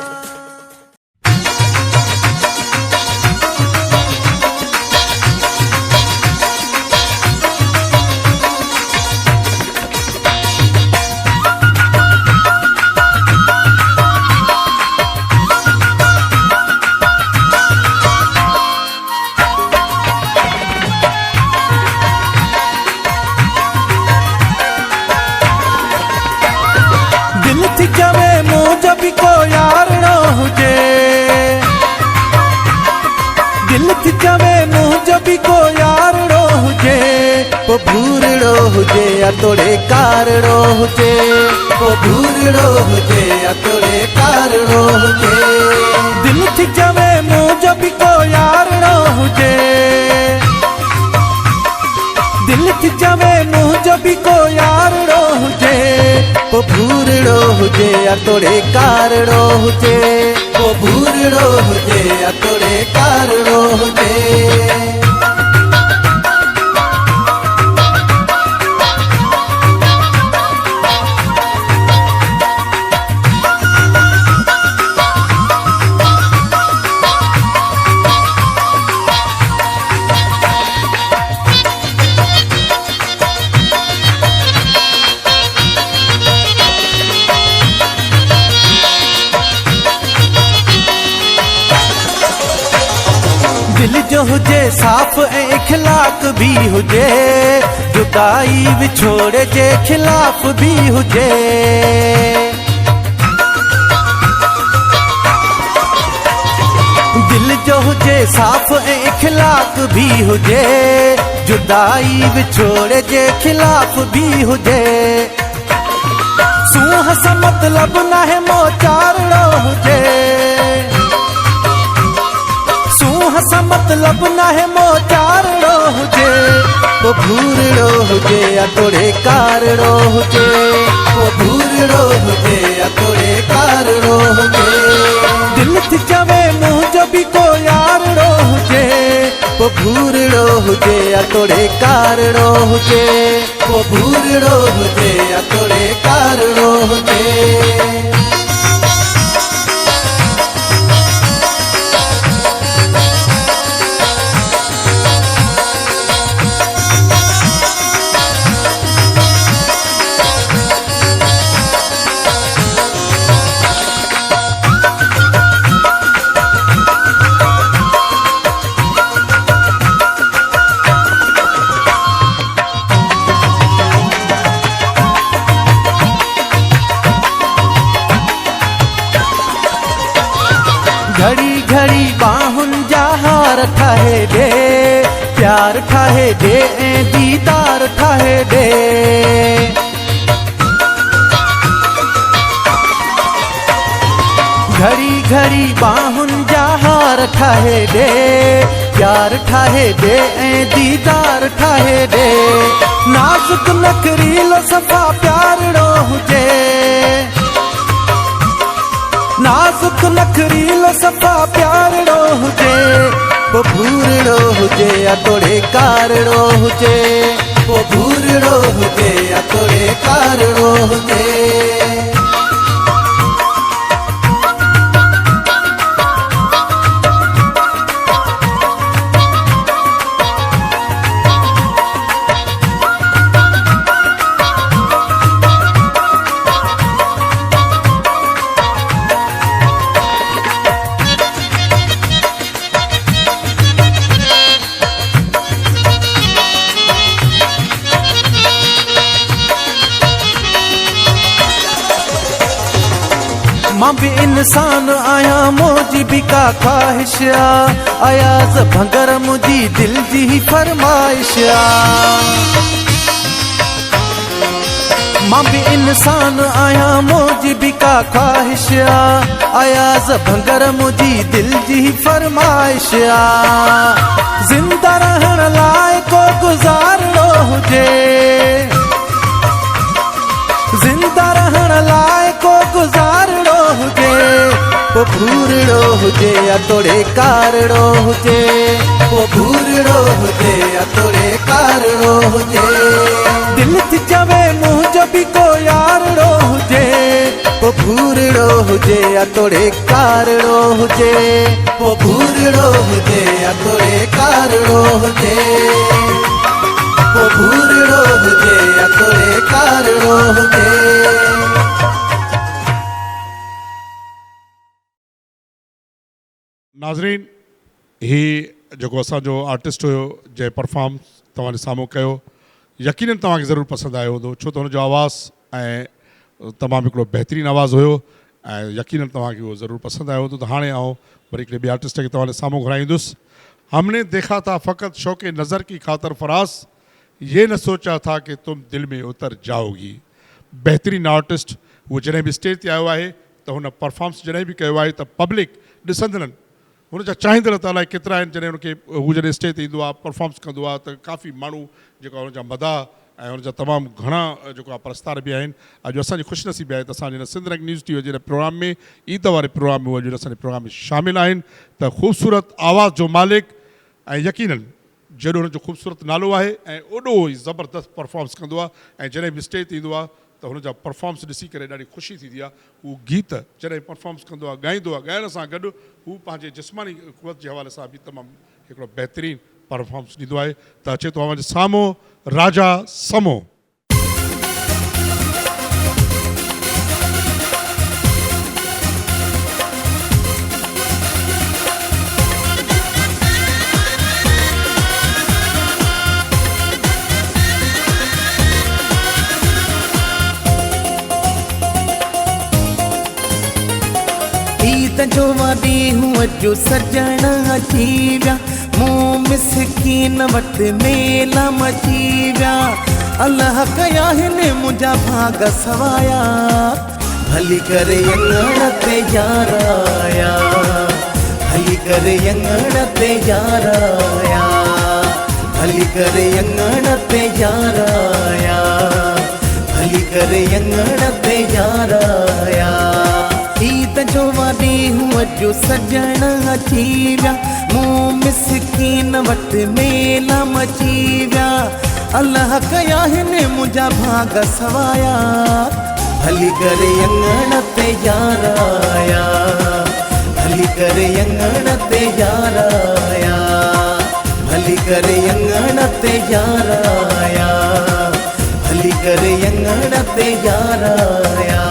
भूरड़ो हुजे या तोड़े कारड़ो हुजे भूरड़ो हुजे या तोड़े कारड़ो हुजे दिल थी चवे मुझो भी को यारड़ो हुजे दिल थी चवे मुझो भी को यारड़ो हुजे भूरड़ो हुजे या तोड़े कारड़ो हुजे भूरड़ो हुजे या तोड़े कारड़ो हुजे दिल जो हुजे साफ़ ऐं इख़लाक़ भी हुजे जुदाई विछोड़े जे खिलाफ़ भी हुजे दिल जो हुजे साफ़ ऐं इख़लाक़ भी हुजे जुदाई विछोड़े जे खिलाफ़ भी हुजे सूंह सां मतलब नाहे मोचारणो हुजे सूंह सां मतलब नाहे मोचारणो हुजे भूरड़ो हुजे या तोड़े कारड़ो हुजे भूरड़ो हुजे या तोड़े कारड़ो हुजे दिल थी चवे मुंहिंजो भी को यारड़ो हुजे भूरड़ो हुजे या तोड़े कारड़ो हुजे भूरड़ो हुजे या तोड़े कारड़ो हुजे घड़ी घड़ी बाहुन जा हार ठाहे दे प्यार ठाहे दे ऐं दीदार ठाहे दे घड़ी घड़ी बाहुन जा हार ठाहे दे प्यार ठाहे दे ऐं दीदार ठाहे दे नाज़ुक नखरीलो सफ़ा प्यारड़ो हुजे नाजुक नखरील सफ़ा प्यारो हुजे, पोइ भूरड़ो हुजे या तोड़े कारड़ो हुजे, पोइ भूरड़ो हुजे या तोड़े कारड़ो हुजे। मां भी इंसान आया, मौजी भी का ख्वाहिश आयाज भंगर मुझी दिल जी फरमाइश। मां भी इंसान आया, मौजी भी का ख्वाहिश आयाज भंगर मुझी दिल जी फरमाइश। जिंदा रहण लाइ को गुज़ारणो हुजे, जिंदा रहण लाइ को गुज़ारणो हुजे, पोइ भूरड़ो हुजे या तोड़े कारड़ो हुजे, पोइ भूरड़ो हुजे या तोड़े कारड़ो हुजे। दिल थी चवे मुंहिंजो बि को यारड़ो हुजे, पोइ भूरड़ो हुजे या तोड़े कारड़ो हुजे, पोइ भूरड़ो हुजे या तोड़े कारड़ो हुजे, पोइ भूरड़ो हुजे या तोड़े कारड़ो हुजे। नाज़रीन, ही जेको असांजो आर्टिस्ट हुयो जंहिं परफॉर्म तव्हांजे साम्हूं कयो, यकीनन तव्हांखे ज़रूरु पसंदि आयो हूंदो, छो त हुनजो आवाज़ु ऐं तमामु हिकिड़ो बहितरीनु आवाज़ु हुयो ऐं यकीनन तव्हांखे उहो ज़रूरु पसंदि आयो हूंदो। त हाणे आउं वरी हिकिड़े ॿिए आर्टिस्ट खे तव्हांजे साम्हूं घुराईंदुसि। हमने देखा था फ़क़त शौक़े नज़र की खातर फराज़, ये न सोचा था कि तुम दिल में उतर जाओगी। बहितरीनु आर्टिस्ट, उहो जॾहिं बि स्टेज ते आयो आहे त हुन परफॉर्मेंस जॾहिं बि कयो आहे त पब्लिक ॾिसंदड़नि हुनजा चाहींदड़ त अलाए केतिरा आहिनि। जॾहिं हुनखे हू जॾहिं स्टेज ते ईंदो आहे परफॉर्मेंस कंदो आहे त काफ़ी माण्हू जेको आहे हुनजा मदाह ऐं हुनजा तमामु घणा जेको आहे प्रस्तार बि आहिनि। अॼु असांजी ख़ुशनसीबी आहे त असांजे हिन सिंध रंग न्यूज़ टीवी जे प्रोग्राम में, ईद वारे प्रोग्राम में, अॼु असांजे प्रोग्राम में शामिलु आहिनि। त ख़ूबसूरत आवाज़ जो मालिक ऐं यकीनन जॾहिं हुनजो ख़ूबसूरत नालो आहे ऐं ओॾो ई ज़बरदस्त परफॉर्मेंस कंदो आहे ऐं जॾहिं बि स्टेज ते ईंदो आहे त हुनजा परफॉर्मेंस ॾिसी करे ॾाढी ख़ुशी थींदी आहे। हू गीत जॾहिं परफॉर्मेंस कंदो आहे, ॻाईंदो आहे, ॻाइण सां गॾु हू पंहिंजे जिस्मानी क़ुवत जे हवाले सां बि तमामु हिकिड़ो बहितरीनु परफॉर्मेंस ॾींदो आहे। त अचे तो तव्हांजे साम्हूं राजा समो। जो वादी हुआ जो सजण अची विया, मूं मिसकीन वटि मेला मची विया। अलाह कया हिन मुंहिंजा भाग सवाया, भली करे यंगण ते यार आया, भली करे यंगण ते यार आया, भली करे यंगण ते यार आया, भली करे यंगण ते यार आया। ईद जो वादी हुआ जो सजण अची विया, मूं मिसकीन वटि मेला मची विया। अलाह कया हिन मुंहिंजा भाग सवाया, भली करे यंगण ते यार आया, भली करे यंगण ते यार आया, भली करे यंगण ते यार आया, भली करे यंगण ते यार आया।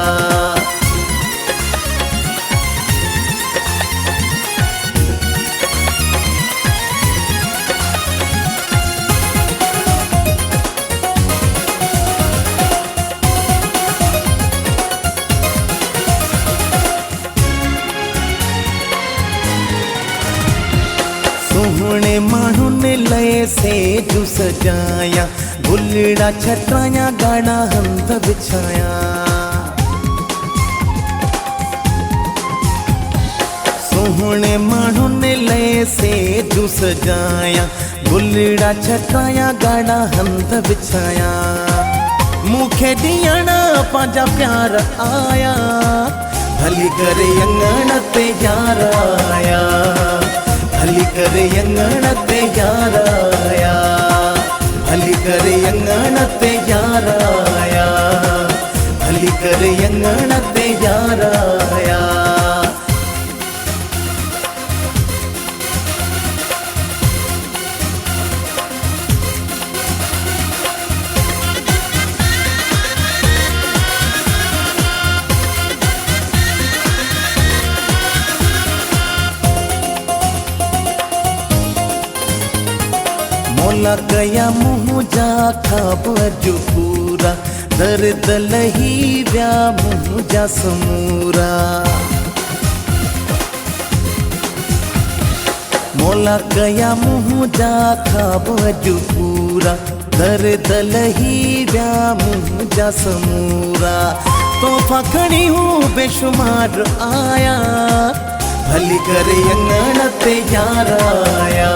सोहणे माण्हू ने लए से जू सजाया, गुलड़ा छटाया, गाना हंध बिछाया। सोहणे माण्हू ने लए से जू सजाया, गुलड़ा छटाया, गाना हंध बिछाया। मूंखे ॾियण पंहिंजा प्यार आया, हली करे अंगण ते यार आया, हली करे अंगण ते यार आया, हली करे अंगण ते यार आया, हली करे अंगण ते यार आया। मोला गया मुँह जा खाब अजु पूरा, दर्द लही व्या मुँह जा समूरा। मोला गया मुँह जा खाब अजु पूरा, दर्द लही व्या मुँह जा समूरा। तो फखड़ी हूँ बेशुमार आया, भली करे अंगण ते यार आया,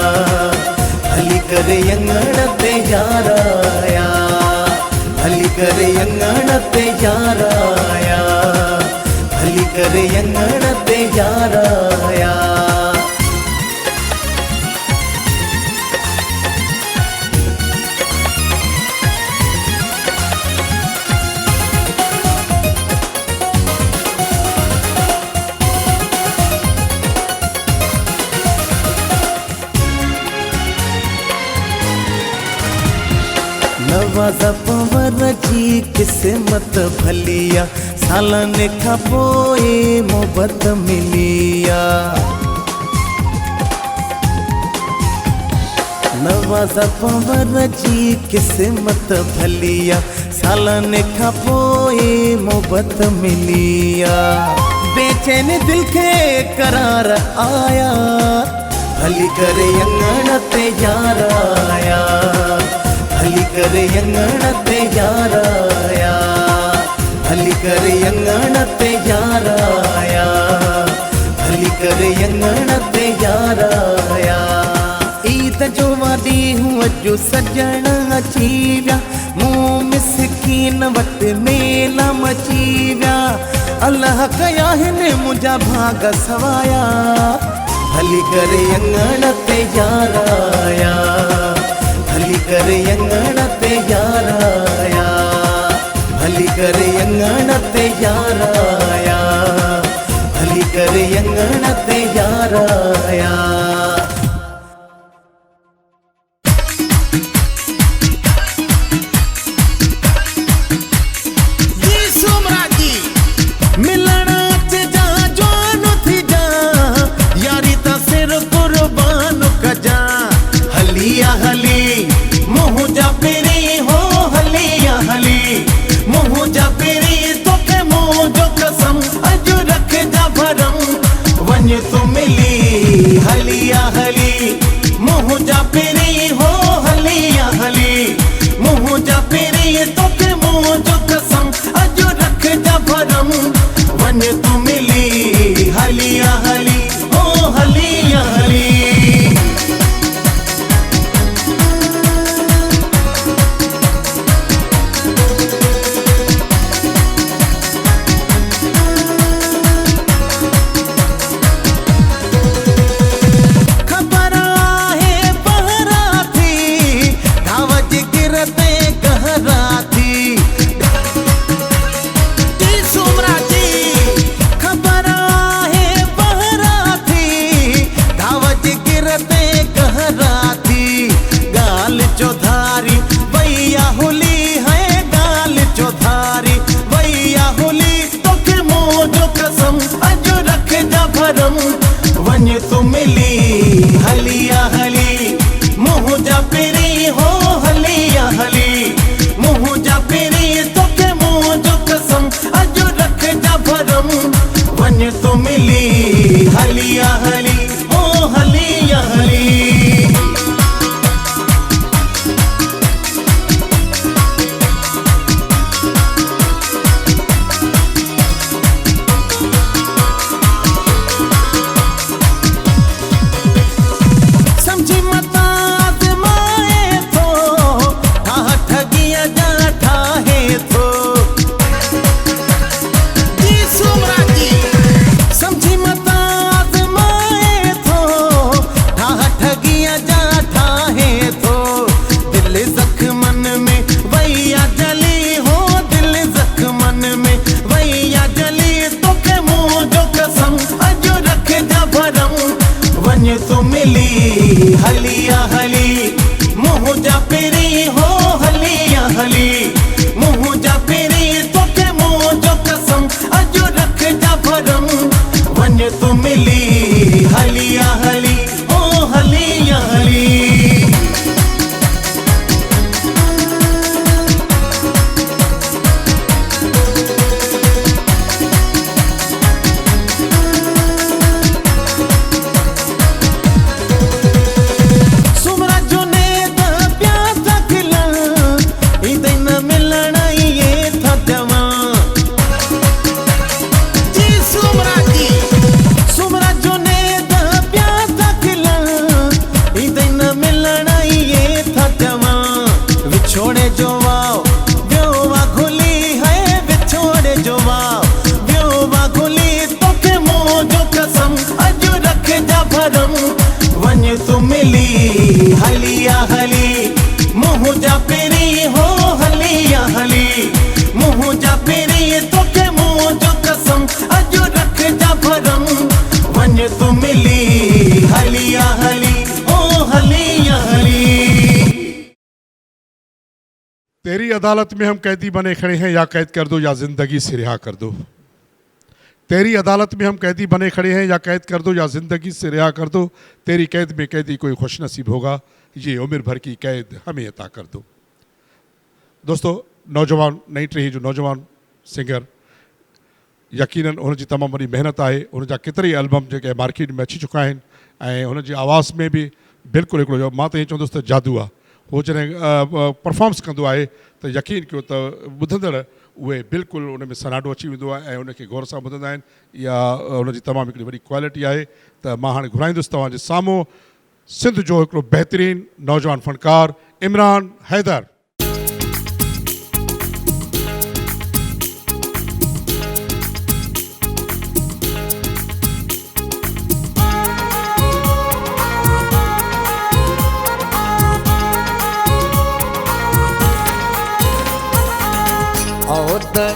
हली करे अंगण ते यार आया, हली करे अंगण ते यार आया, हली करे अंगण ते यार आया। नवाज़ पवर जी किस्मत भलिया, सालन खां पोइ मोहब्बत मिलिया। नवाज़ पवर जी किस्मत भलिया, सालन खां पोइ मोहब्बत मिलिया। बेचैन दिल के करार आया, हली करे अंगण ते यार आया, हली करे अंगण ते यार आया, हली करे अंगण ते यार आया, हली करे अंगण ते यार आया। ईद जो वादी हूँ अजो सजण अची व्या, मूं मिसकीन वट मेला मची व्या। अल्लाह कया हिन मुंहिंजा भाग सवाया, हली करे अंगण ते यार आया, हली करे अंगण ते यार आया, हली करे अंगण ते यार आया, हली करे अंगण ते यार आया। हली मुँह जा पेरी हो, हलिया हली मुँह जा पेरी, तोखे मुँह जो कसम अजु रख जा भरम, वञ तो मिली हलिया हली मुँह जा पेरी हो, हलिया हली मुँह जा पेरी, तोखे मुँह जो कसम अजु रख जा भरम, वञ तो मिली हलिया हली ओ हलिया हली। चौधारी भैया होली है, गाल चौधारी भैया होली, तोखे मुँह जो कसम अजो रख जा भरम, वञ तो मिली हलिया हली मुँह जा पेरी हो, हलिया हली मुँह जा पेरी, तोखे मुँह जो कसम अजो रख जा भरम, वञ तो मिली हलिया हली ओ हलिया हली। समझी मत आज़माए थो, जो वाओ व्योवा खुली है विछोड़े जो वाओ व्योवा खुली तोखे मुंह जो कसम अजु रख जा भरम वञ तू मिली हलिया हली मुंह जा पेरी हो हलिया हली मुंह जा पेरी तोखे मुंह जो कसम अजु रख जा भरम वञ तू मिली हलिया हली ओ हलिया हली। तेरी अदालत में हम कैदी बने खड़े हैं, या कैद कर दो या जिंदगी से रिहा कर दो। तेरी अदालत में हम कैदी बने खड़े हैं, या कैद कर दो या जिंदगी से रिहा कर दो। तेरी कैद में कैदी कोई खुश नसीब होगा, ये उम्र भर की कैद हमें अता कर दो। दोस्तों, नौजवान नाइट रही जो नौजवान सिंगर यकीनन उनकी तमाम वॾी महिनत है। उनजा केतिरा एल्बम जो मार्केट में अची चुका आहिनि ऐं उनजी आवाज़ में भी बिल्कुलु हिकिड़ो मां त ईअं चवंदुसि त जादू आहे। वो जॾहिं परफॉर्म्स कंदो आहे त यकीन कयो त ॿुधंदड़ उहे बिल्कुलु उन में सनाडो अची वेंदो आहे ऐं उनखे गौर सां ॿुधंदा आहिनि। इहा उनजी तमामु हिकिड़ी वॾी क्वालिटी आहे। त मां हाणे घुराईंदुसि तव्हांजे साम्हूं सिंध जो हिकिड़ो बहितरीनु नौजवान फ़नकार इमरान हैदर।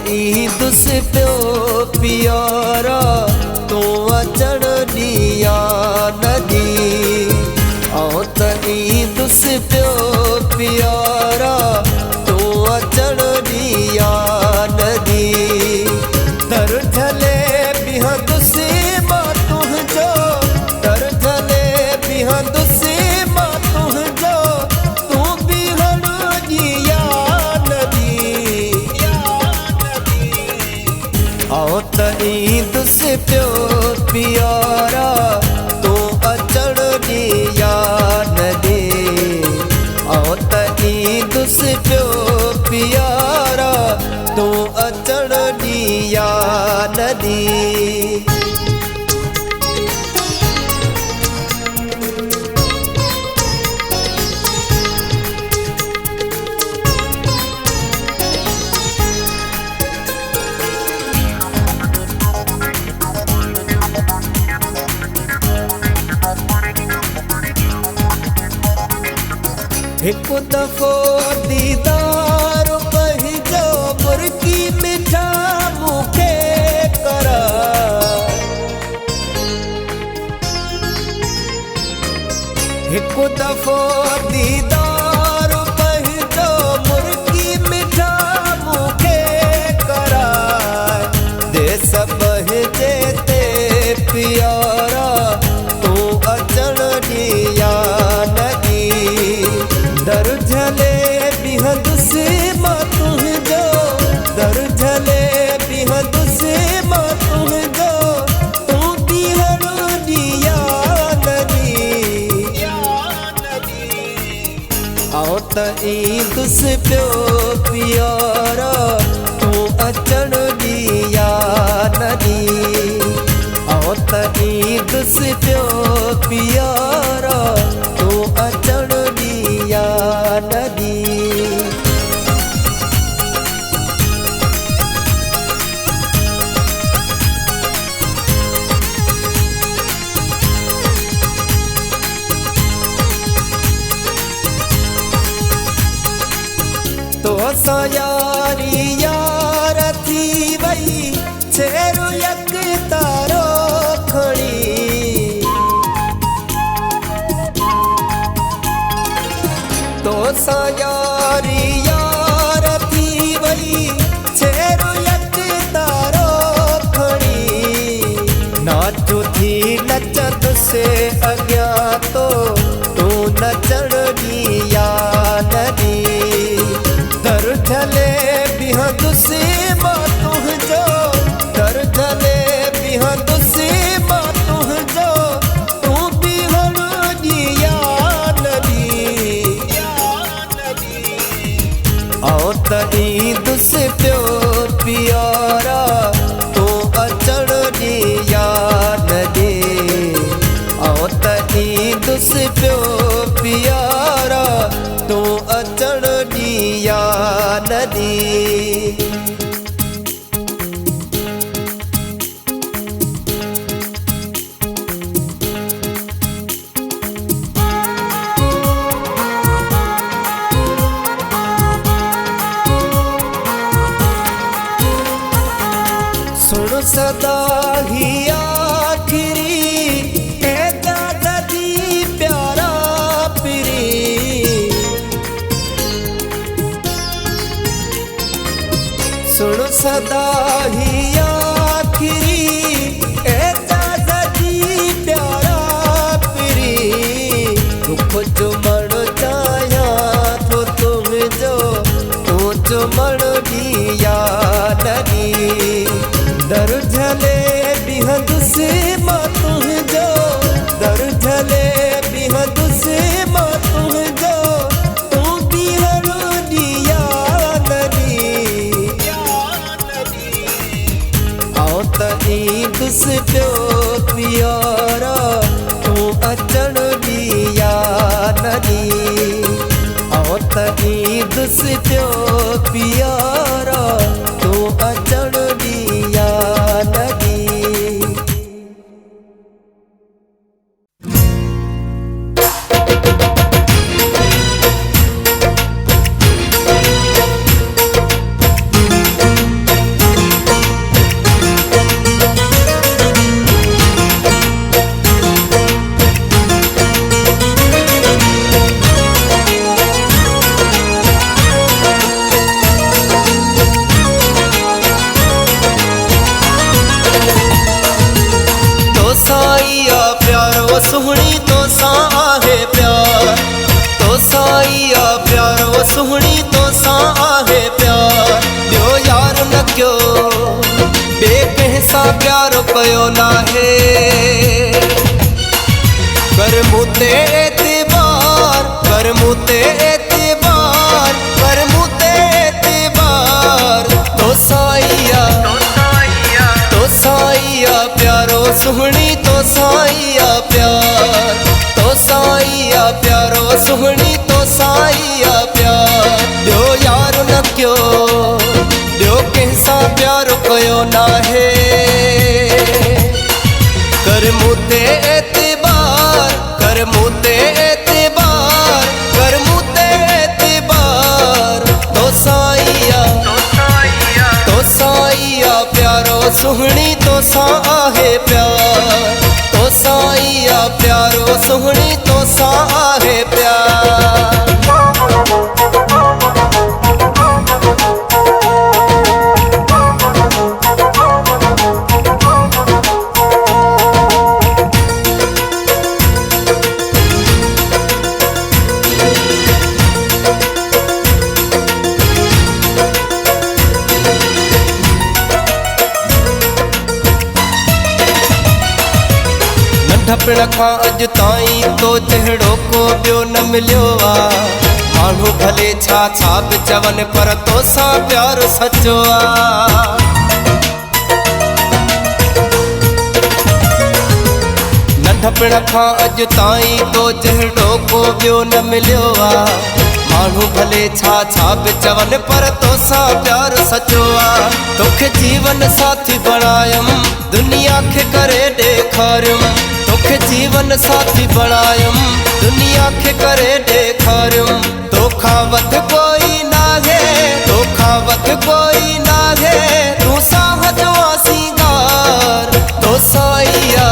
ईद से प्यो प्यारा तू अचण दिया नदी आओ त ईद से प्यो प्यारा तू अचण दिया नदी दर झले बिहंद से मां तुझो दर झले बिहंद से मां तुझो तू भी हण दिया आओ त ईद से प्यो प्यारा तू अचण दिया नदी आओ त ईद से प्यो प्यारा तू अचण दिया नदी। एक दफ़ो दीदार पहिजो मुर्गी मिठा मूंखे करा एक दफ़ो दीदार पहिजो मुर्गी मिठा मूंखे करा देस बहिजे ते प्यारा तू अचण दिया नदी दर झले बिहंद से मां तुझो दर झले बिहंद से मां तुझो तू भी हण दिया नदी आओ त ईद से प्यो प्यारा तू अचण दिया नदी आओ त ईद से प्यो प्यारा तू अचण दिया नदी। तो सा यारी यार थी वई छेरू यक तारो खड़ी तो सा यारी यार थी वई छेरू यक तारो खड़ी नाचो थी नचत से अज्ञा तो तू नचण दिया नदी दर झले बिहंद से मां तुझो दर झले बिहंद से मां तुझो तू भी हण दिया नदी आओ त ईद से प्यो प्यारा तू अचण दिया नदी आओ त ईद से प्यो प्यारा तू अचण दिया सदा ही आखिरी ए दादा दी प्यारा पिरी सुन सदा ही आखिरी ए दादा दी प्यारा पिरी दुख जो मर जाया तो तुम जो मर दिया नदी दर झले बिहद से तुम जो दर झले बिहद से तुम जो तू बिहर दिया नदी आओ तनी दुस प्यो प्यारा तू अचन दिया नदी आओ तनी दुस प्यो प्यारा तू अचन दिया नदी सुहणी तो सा आहे प्यार तो साईया प्यार वो सुहणी तो सा आहे प्यार ॿियो यार न कयो बे कंहिंसां प्यार कयो नाहे कर मूंते एतिबार कर मूंते एतिबार कर मूंते एतिबार तो साईया प्यारो सुहणी तो साईया प्यारो सुहणी तो साईया प्यार ॿियो यार न कयो ॿियो कंहिंसां प्यार कयो नाहे कर मूंते एतिबार कर मूंते एतिबार कर मूंते एतिबार तो साईया प्यारो सुहणी तो सा आहे प्यार तो साईया प्यारो सुहणी तो सा आहे प्यार ढपण खां अॼु ताईं तो जहिड़ो को ॿियो न मिलियो आहे माण्हू भले छा छा बि चवनि पर तोसां प्यार सचो आहे नंढपण खां अॼु ताईं तो जहिड़ो को ॿियो न मिलियो आहे माण्हू भले छा छा बि चवनि पर तोसां प्यार सचो आहे तोखे जीवन साथी बणायमि दुनिया खे करे ॾेखारियुमि तोखे जीवन साथी बणायमि दुनिया खे करे ॾेखारियुमि तोखां वधि कोई नाहे तोखां वधि कोई नाहे तूं साह जो सींगार तो साईया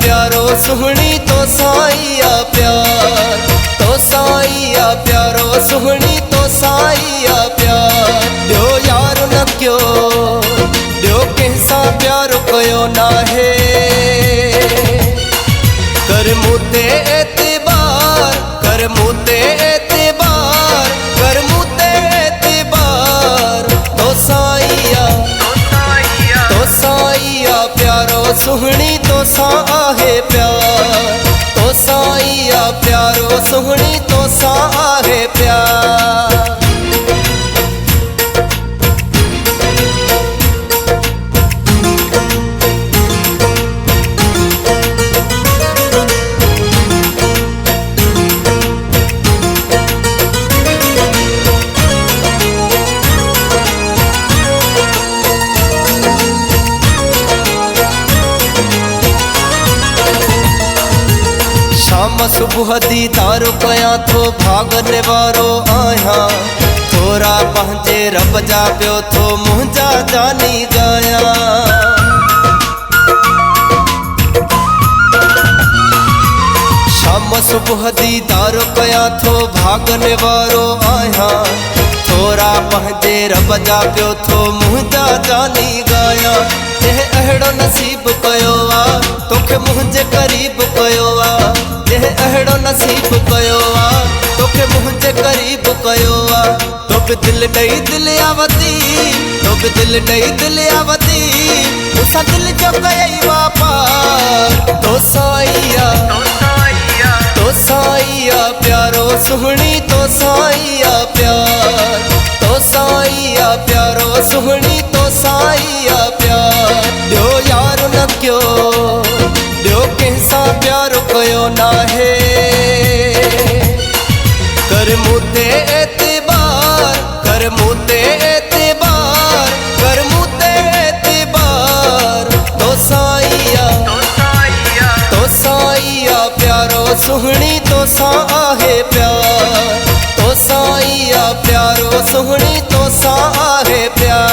प्यारो सुहणी तो साईया प्यारो सुहणी तो साईया प्यार ॿियो यार न कयो ॿियो कंहिंसां प्यार कयो नाहे कर मूंते एतिबार कर मूंते एतिबार कर मूंते एतिबार तो साईया प्यारो सुहणी तो सा आहे प्यार तो साईया प्यारो सुहणी तो सा आहे प्यार शाम सुबुह दीदार कयां थो भागने वारो आहियां थो थोरा पंहिंजे रब जा पियो थो मुंहिंजा जानी गाया। शाम सुबुह दीदारो कया थो भागने वारो आहियां। थोरा पंहिंजे रब जा पियो थो मुंहिंजा जानी गाया। जंहिं अहिड़ो नसीब कयो आहे तोखे मुंहिंजे क़रीब कयो आहे। जंहिं अहिड़ो नसीब कयो आहे तोखे मुंहिंजे क़रीब कयो आहे। तो बि दिलि ॾेई दिलि आवती, तो बि दिलि ॾेई दिलि आवती, मूंसां दिलि जो कयई वापार। तो साईया तो साईया प्यारो सुहिणी तो साईया प्यार। तो साईया प्यारो सुहिणी तो साईया प्यार। ॿियो यार न कयो, ॿियो कंहिंसां प्यारो कयो नाहे। कर मूं ते एतबार, कर मूं ते एतबार, कर मूं ते एतबार। तो साईया तो साईया प्यारो सुहिणी तो सां आहे प्यार। तो साईया प्यारो सुहिणी तो सां आहे प्यार।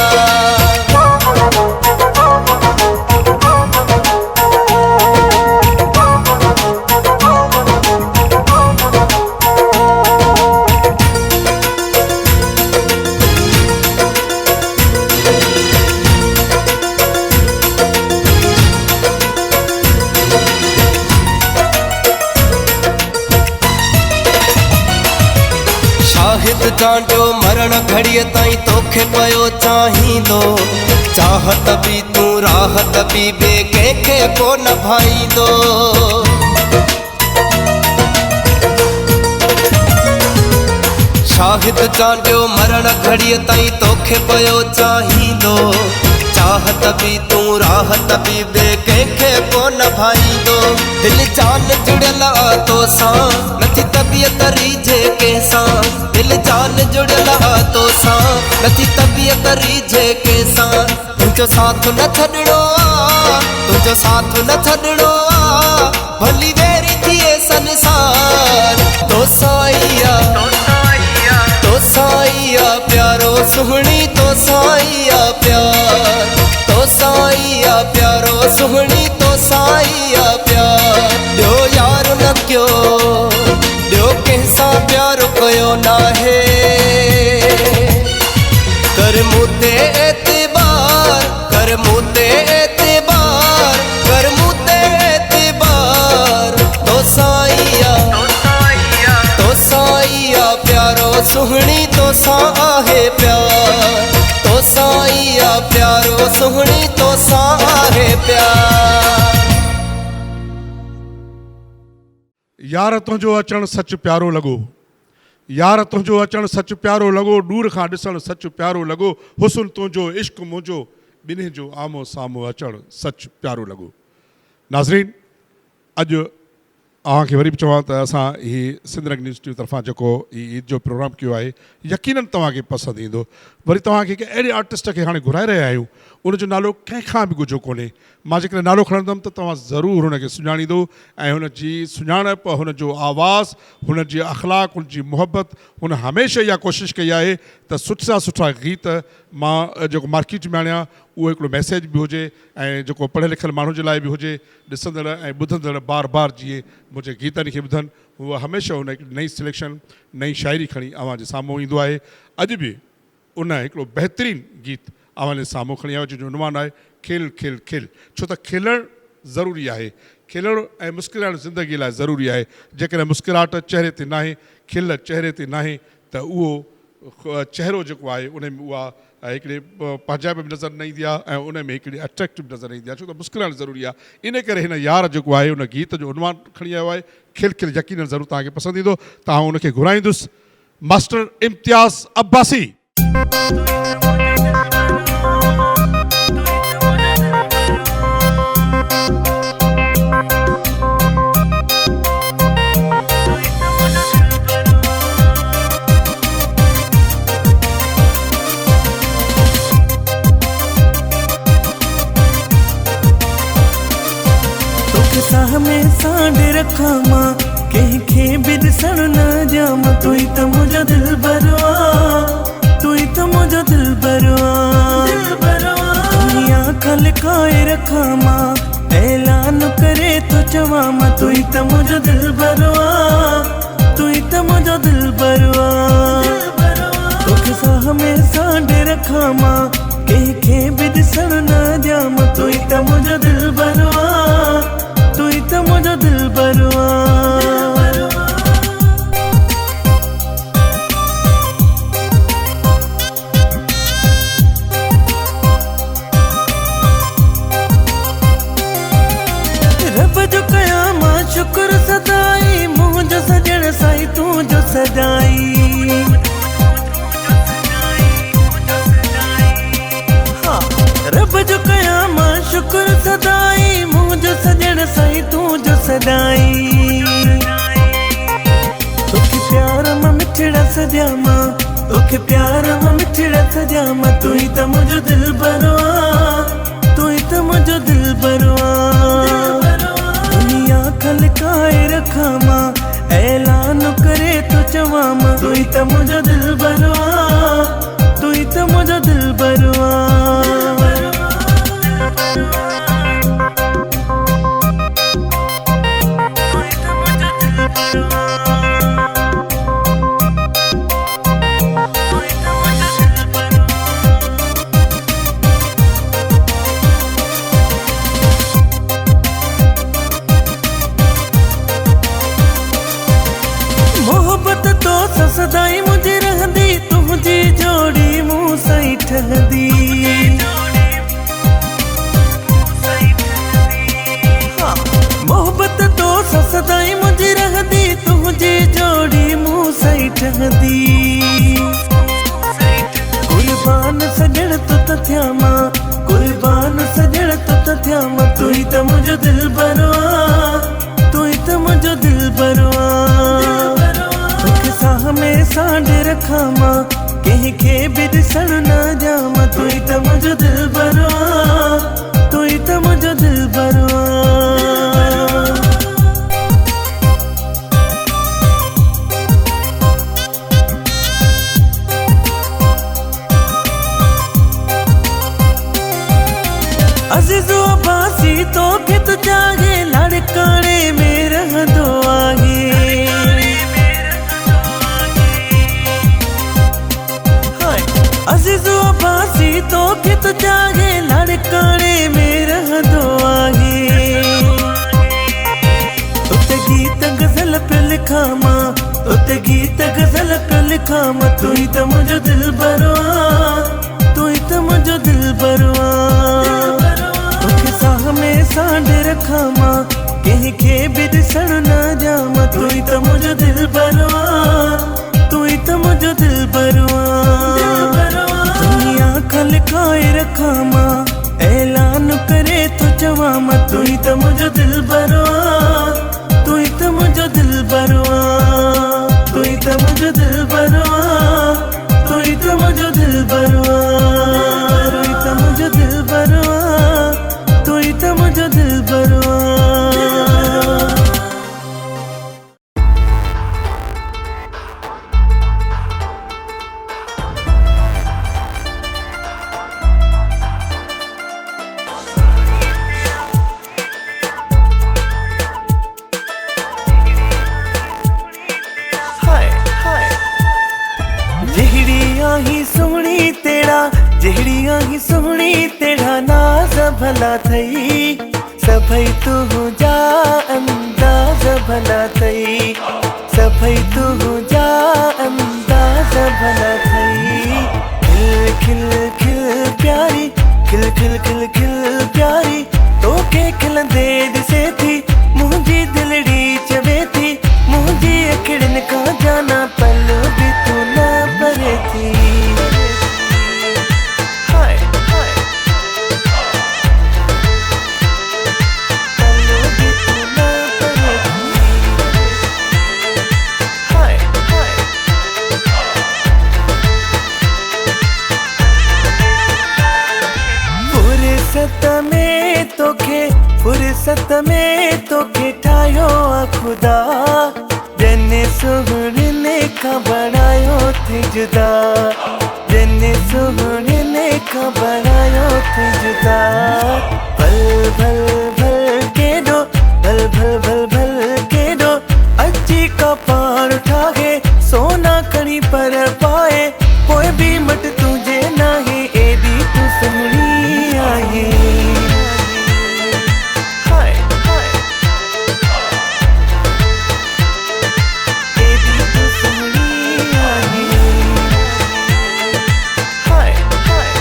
शाहिद जांडियो मरण घड़ीअ ताईं तोखे पियो चाहींदो। चाहत बि तूं राहत बि ॿिए कंहिंखे कोन भाईंदो। शाहिद जांडियो मरण घड़ीअ ताईं तोखे पियो चाहींदो। चाहत बि तूं राहत बि ॿिए कंहिंखे कोन भाईंदो। दिलि जान जुड़ियल आहे तोसां, नथी तबियत रीझे कंहिंसां। दिलि जान जुड़ियल आहे तोसां, नथी तबियत रीझे कंहिंसां। तुंहिंजो साथ न छॾिणो आहे, तुंहिंजो साथ न छॾिणो आहे, भली वेरी थिए संसार। तो साईया तो साईया प्यारो सुहिणी तो साईया प्यार। तो साईया प्यारो सुहिणी तो साईया प्यार। ॿियो यार न कयो, ॿियो कंहिंसां प्यारो कयो नाहे। कर मूं ते एतबार, कर मूं ते एतबार, कर मूं ते एतबार। तो साईया तो साईया प्यारो सुहिणी तो सां आहे प्यार। तो साईया प्यारो सुहिणी तो सां आहे प्यार। यार तुंहिंजो अचणु सच प्यारो लॻो, यार तुंहिंजो अचणु सच प्यारो लॻो। दूर खां ॾिसणु सच प्यारो लॻो। हुस्न तुंहिंजो इश्क मुंहिंजो, ॿिन्ही जो आमो साम्हूं अचणु सच प्यारो लॻो। नाज़रीन, अॼु तव्हांखे वरी बि चवां त असां हीअ सिंध रंग न्यूज़ टी तरफ़ां जेको हीअ ईद जो प्रोग्राम कयो आहे, यकीनन तव्हांखे पसंदि ईंदो। वरी तव्हांखे हिकु अहिड़े आर्टिस्ट खे हाणे घुराए रहिया आहियूं, उनजो नालो कंहिंखां बि ॻुझो कोन्हे। मां जेकॾहिं नालो खणंदुमि त तव्हां ज़रूरु हुनखे सुञाणींदो ऐं हुनजी सुञाणप, हुनजो आवाज़, हुनजी अख़लाक, हुनजी मुहबत, हुन हमेशह इहा कोशिशि कई आहे त सुठा सुठा गीत मां जेको मार्केट में आणियां, उहो हिकिड़ो मैसेज बि हुजे ऐं जेको पढ़ियल लिखियल माण्हुनि जे लाइ बि हुजे, ॾिसंदड़ ऐं ॿुधंदड़ बार बार जीअं मुंहिंजे गीतनि खे ॿुधनि। उहा हमेशह हुन हिकिड़ी नई सिलेक्शन, नई शाइरी खणी अव्हां जे साम्हूं ईंदो आहे। अॼु बि उन हिकिड़ो बहितरीनु गीत अव्हां जे साम्हूं खणी आयो जंहिंजो उनवान आहे खेल खेल खेल। छो त खेलणु ज़रूरी आहे, खेलणु ऐं मुस्कुराइणु ज़िंदगीअ लाइ ज़रूरी आहे। जेकॾहिं मुस्कुराहट चहिरे ते नाहे, खिल चहिरे ते नाहे, त उहो चहिरो जेको आहे उन में उहा हिकिड़ी पंहिंजाइप बि नज़र न ईंदी आहे ऐं उन में हिकिड़ी अट्रैक्टिव नज़र ईंदी आहे। छो त मुस्कुराइणु ज़रूरी आहे। इन करे हिन यार जेको आहे उन गीत जो उनवान खणी आयो आहे खिल खिल। यकीनन ज़रूरु तव्हांखे पसंदि ईंदो। तव्हां उनखे घुराईंदुसि, मास्टर इम्तियाज़ अब्बासी। साह में सांड रखा मां, कंहिंखे बि ॾिसण न ॾियां। तू ई त मुंहिंजो दिल भरवा, बरवा दुनिया खलकाए रखा मां ऐलान करे तो चवा मां तू ही तो मुझो दिल बरवा तू ही तो मुझो दिल बरवा तोखे साह में सांडे रखा मां के भी दिसण न दिया मां तू ही तो मुझो दिल बरवा तू ही तो मुझो दिल बरवा रब जो कया मां शुक्र सदाई मुझो सजण साई तू जो सदाई हाँ रब जो कया मां शुक्र सदाई मुझो सजण साई तू जो सदाई तोखे प्यार मां मिठड़ा सजा मां तोखे प्यार मां मिठड़ा सजा मां तू ही तो मुझो दिल बरवा तू ही तो मुझो दिल बरवा खलकाए रखा मां ऐलान करे तो चवा मां तू ही तो मुझो दिल बरवा तू ही तो मुझो दिल बरवा मोहब्बत तो सदाई मुझे रहंदी तुझी जोड़ी मुँह सही ठहंदी हाँ मोहब्बत तो सदाई मुझे रहंदी तुझी जोड़ी मुँह सही ठहंदी कुर्बान सजण तो थिया मां कुर्बान सजण तो थिया मां तू ही तो मुझो दिल बरवा तू ही तो मुझो दिल बरवा साह में सांडे रखा मां के भी दिसण न जा मां तू ही तो मुझो दिल बरवा तू ही तो मुझो दिल बरवा अज़ीज़ो अब्बासी तो के तो जागे लड़काने में रहंदो आहे अज़ीज़ो अब्बासी तो के तो जागे लड़काने में रहंदो आहे उते गीत गज़ल पे लिखा मां उते गीत गज़ल पे लिखा मां तू ही तो मुझो दिल बरवा तू ही तो मुझो दिल बरवा तोखे साह में सांडे रखा मां के भी दिसण न जा मां तू ही तो मुझो दिल बरवा तू ही तो मुझो दिल बरवा दुनिया खलकाए रखा मां ऐलान करे तो चवा मां तू ही तो मुझो दिल बरवा तू ही तो मुझो दिल बरवा तू ही तो मुझो दिल बरवा तू ही तो मुझो दिल बरवा तू ही तो मुझो दिल बरवा तू ही तो मुझो दिल बरवा जहिड़िया ही सोहणी तेरा नाज भला थई सभई तू जा अंदाज भला थई सभई तू जा अंदाज भला थई खिल खिल खिल प्यारी खिल खिल खिल खिल प्यारी तोखे खिलंदे दिसे थी मुंहिंजी दिलड़ी चवे थी मुंहिंजी अखिड़िन खां जाना पल भी तू न परे थी फुर्सत में तोखे ठाहियो आ खुदा जने सुहिणे खां बणायो थी जुदा जने सुहिणे थी जुदा भल भल भल के दो भल भल भल भल के दो अची का पान उठा के सोना कणी पर पाए कोई भी मट तुझे नाही एदी तू सुनी आहे हाय हाय एदी तू सुनी आहे हाय हाय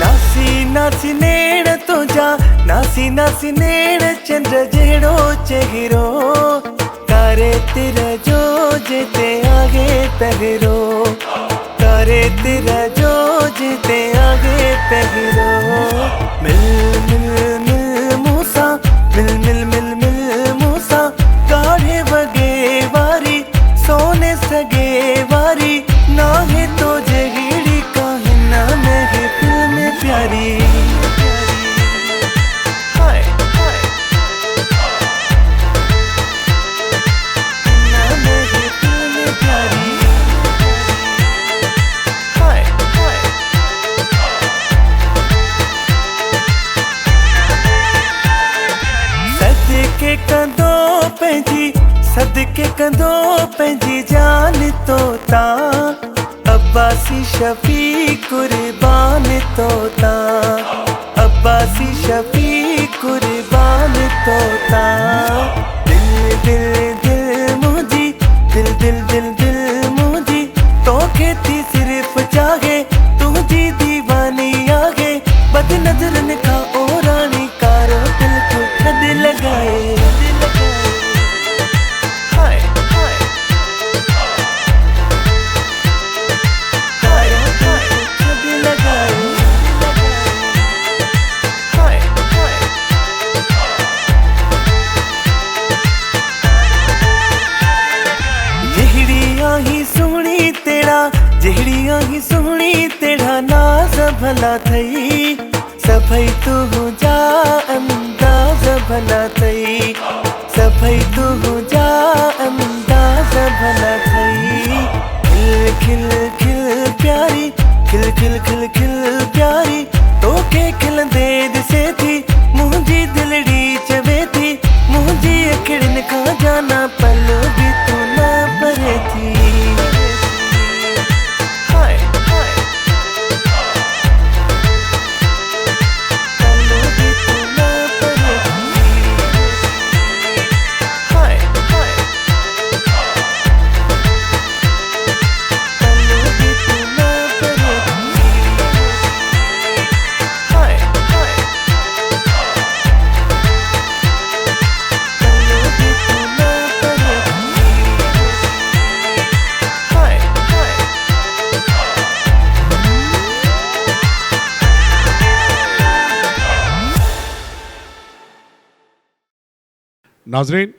नासी नासी नेड़ तुझा नासी नासी नेड़ चंद्र जेड़ो चेहरो करे तेरा जो जेते आगे पहरो करे तेरा जो जेते आगे पहरो मिल मिल मिल मूसा मिल मिल मिल मिल मूसा गाढ़े बगे वारी सोने सगे वारी ना है तो जगीड़ी काहे ना मैं है फिल्म प्यारी हाय हाय ना मैं है फिल्म प्यारी हाय हाय सदके कंदों पंहिंजी सदके कंदों पंहिंजी जान तोता अब्बासी शफी कुर्बान तोता अब्बासी शफी कुर्बान तोता दिल दिल दिल मुझी दिल दिल दिल दिल मुझी तो खेती सिर्फ चाहे तुझी दीवानी आगे बद नजरन का ओ रानी कारो दिल को खद लगाए हाय हाय हाय हाय खद लगाए हाय हाय जहिड़ियां ही सुहणी तेरा जहिड़ियां ही सुहणी तेरा नाज भला थई सभई तू जा अंदाज भला थई सभई तू जा अंदाज भला थई खिल खिल खिल प्यारी खिल खिल खिल खिल प्यारी तोखे खिलंदे दिसे थी मुंहिंजी दिलड़ी चवे थी मुंहिंजी अखिड़िन खां जाना पल बि तू न परे थी हाय हाय पल बि तू न परे थी हाय हाय पल बि तू न परे थी हाय हाय पल बि तू न परे थी हाय हाय नाज़रीन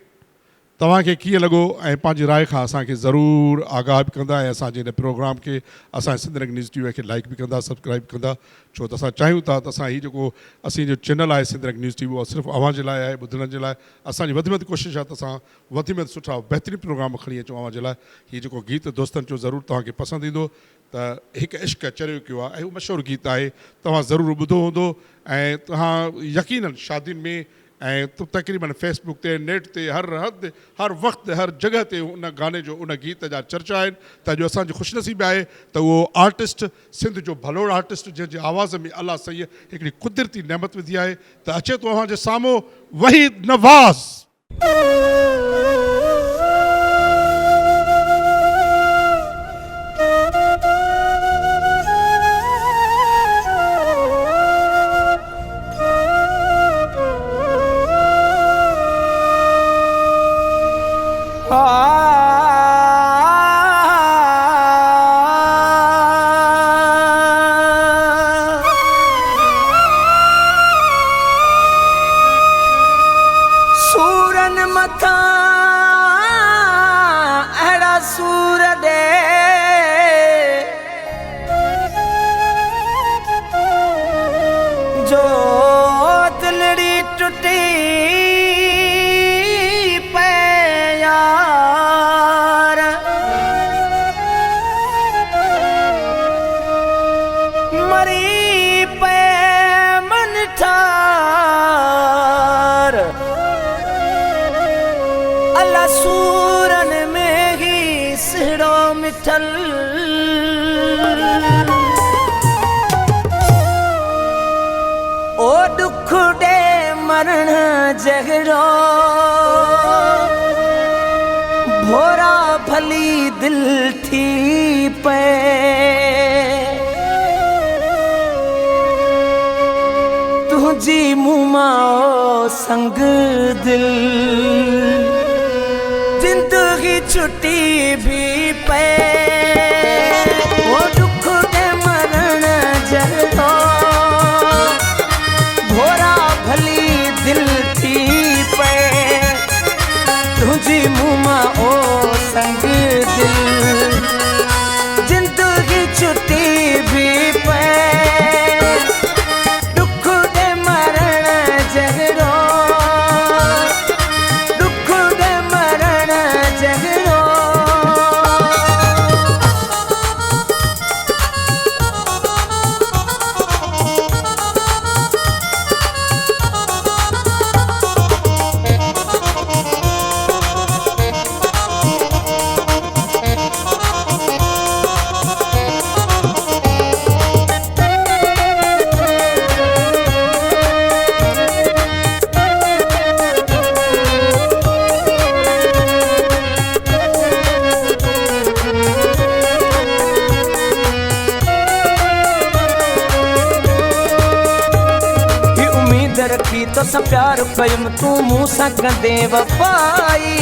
तव्हांखे कीअं लॻो ऐं पंहिंजी राय खां असांखे ज़रूरु आगाह बि कंदा ऐं असांजे हिन प्रोग्राम खे असांजे सिंध न्यूज़ टीवी खे लाइक बि कंदा सब्सक्राइब कंदा छो त असां चाहियूं था त असां हीउ जेको असीं जो चैनल आहे सिंध न्यूज़ टीवी उहो सिर्फ़ु अवां जे लाइ आहे ॿुधण जे लाइ असांजी वधि में वधि कोशिशि आहे त असां वधि में वधि सुठा बहितरीनु प्रोग्राम खणी अचूं अवां जे लाइ हीउ जेको गीत दोस्तनि जो ज़रूरु तव्हांखे पसंदि ईंदो त हिकु इश्क चरियो कयो आहे ऐं हू मशहूरु गीत आहे तव्हां ज़रूरु ॿुधो हूंदो ऐं तव्हां यकीनन शादियुनि में ऐं तक़रीबन फेसबुक ते नेट ते हर हद हर वक़्तु हर जॻह ते उन गाने जो उन गीत जा चर्चा आहिनि त अॼु असांजी ख़ुशनसीबी आहे त उहो आर्टिस्ट सिंध जो भलोड़ आर्टिस्ट जंहिंजे आवाज़ में अलाह सही हिकिड़ी कुदरती नेमत विधी आहे त अचे थो अव्हांजे साम्हूं वहीद नवाज़ सूरन मथा अहिड़ा सूर ॾे जो दिलड़ी टुटी पे यार सूरन में ही सिड़ो मिठल ओ दुख दे मरण जगड़ो भोरा भली दिल थी पे तुझी मुमाओ संग दिल जिंदगी छुट्टी भी पे वो दुख दे मरण जगड़ो भोरा भली दिल थी पे तुझी मुमा ओ संग दिल जिंदगी छुट्टी भी पे दुख दे मरण जगड़ो दुख दे मरण जगड़ो रखी तो सब प्यार कयम तू मुँह सा कदे वफाई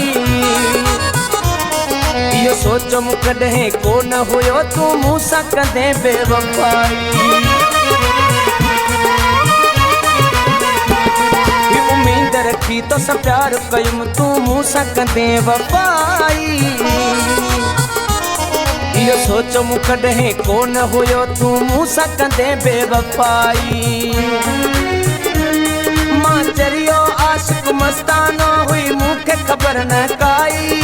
यो सोच मुकदे को न हुयो तू मुँह सा कदे बेवफाई उम्मीद रखी तो सब प्यार कयम तू मुँह सा कदे वफाई यो सोच मुकदे को न हुयो तू मुँह सा कदे बेवफाई चरियो आशिक मस्तानो हुई मुखे खबर न काई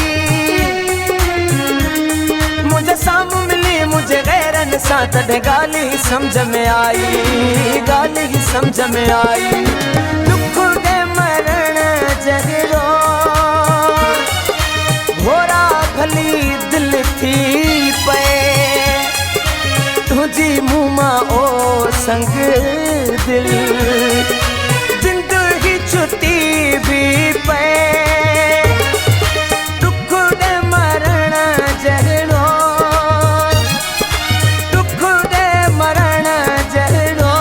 मुझे साम मिली मुझे गैरन साथ गाली समझ में आई गाली ही समझ में आई दुख दे मरण जगड़ो भोरा भली दिल थी पे तुझी मुमा ओ संग दिल छुट्टी भी पे दुख दे मरण जगड़ो दुख दे मरण जगड़ो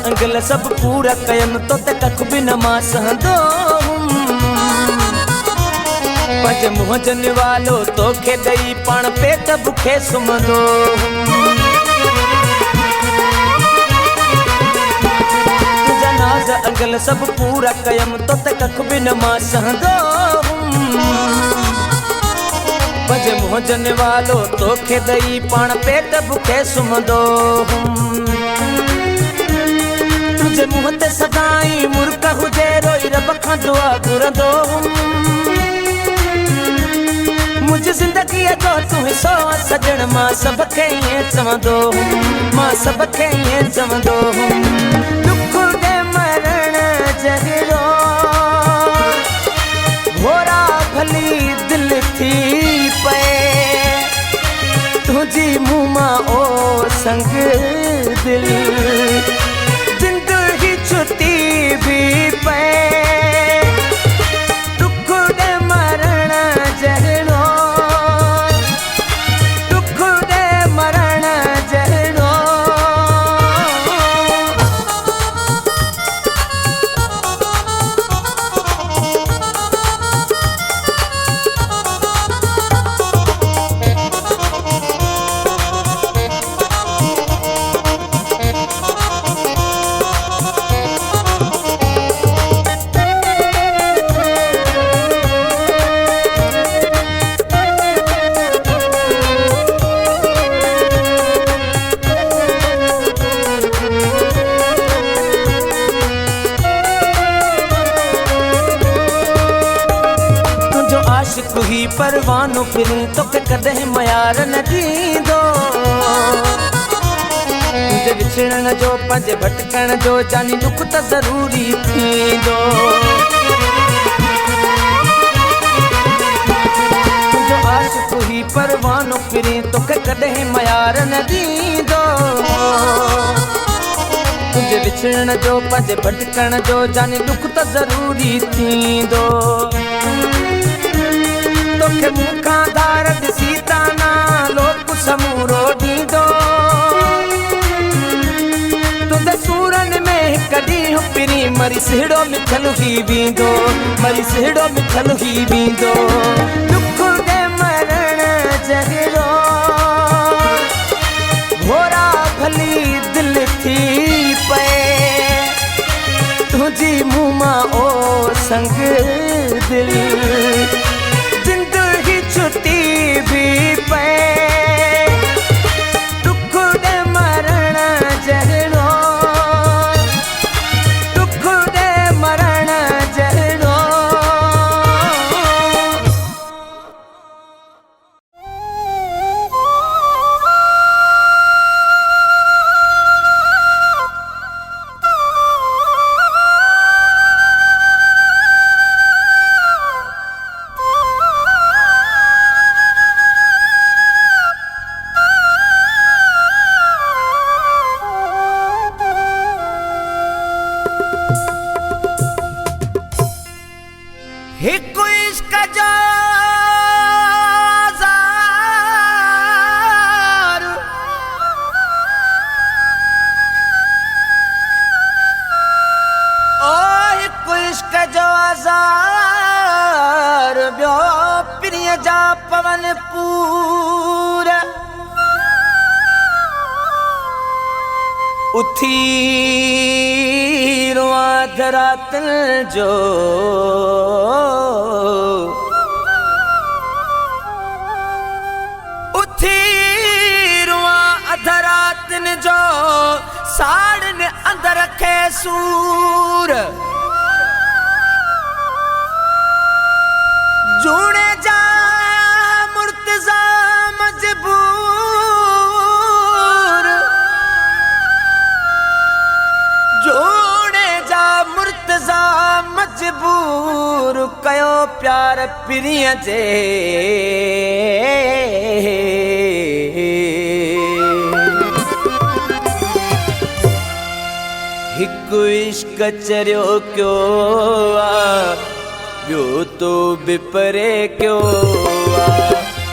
अंगल सब पूरा कयम तो ते कख भी न मां सहंदो पंज मुंह जन वालो तो खे दई पण पेट भुखे सुमंदो तुझा नाज अंगल सब पूरा कयम तो ते कख भी न मां सहंदो पंज मुंह जन वालो तो खे दई पण पेट भुखे सुमंदो तुझे मुँह ते सदाई मुर्ख हुजे रोई रब खां दुआ घुरंदो मुझे जिंदगी जो तू हिस्सो सजण मां सब खे ईअं चवंदो मां सब खे ईअं चवंदो दुख दे मरण जगड़ो भोरा भली दिल थी पे तुझी मुमा ओ संग दिल छुट्टी भी पे दुख दे मरण जगड़ो दुख दे मरण जगड़ो फिरी तोखे कॾहिं मयार न ॾींदो तुंहिंजे विछड़ण जो पंहिंजे भटकण जो जानी दुख त ज़रूरी थींदो तुंहिंजो आशिक़ ही परवानो फिरी तोखे कॾहिं मयार न ॾींदो तुंहिंजे विछड़ण जो पंहिंजे भटकण जो जानी दुख त ज़रूरी थींदो तोखे मूंखां धार ॾिसी ताना लोक समूरो ॾींदो तुंहिंजे सूरनि में हिकु ॾींहुं पिरी मरी सिहड़ो मिठल ही बींदो मरी सिहड़ो मिठल ही बींदो दुख ॾे मरण जहिड़ो घोड़ा भली दिलि थी पए तुंहिंजी मुंहुं मां ओ संग दिलि जिंदगी छुटी भी पए दुख ॾे मरण जहिड़ो दुख ॾे मरण जहिड़ो हिकु इश्क जो ज़ार ओ हिकु इश्क जो ज़ार ॿियो पिरीअ जा पवन पूर उथी रुआं धरातल जो उथी रुआं अधरातन जो साड़न अंदर खे सूर जूणे जा मुर्तज़ा मजबूर जोड़े जा मुर्तज़ा मजबूर कयो प्यार पिरीअ जे हिकु इश्क चरियो कयो आ ॿियो तो बि परे कयो आ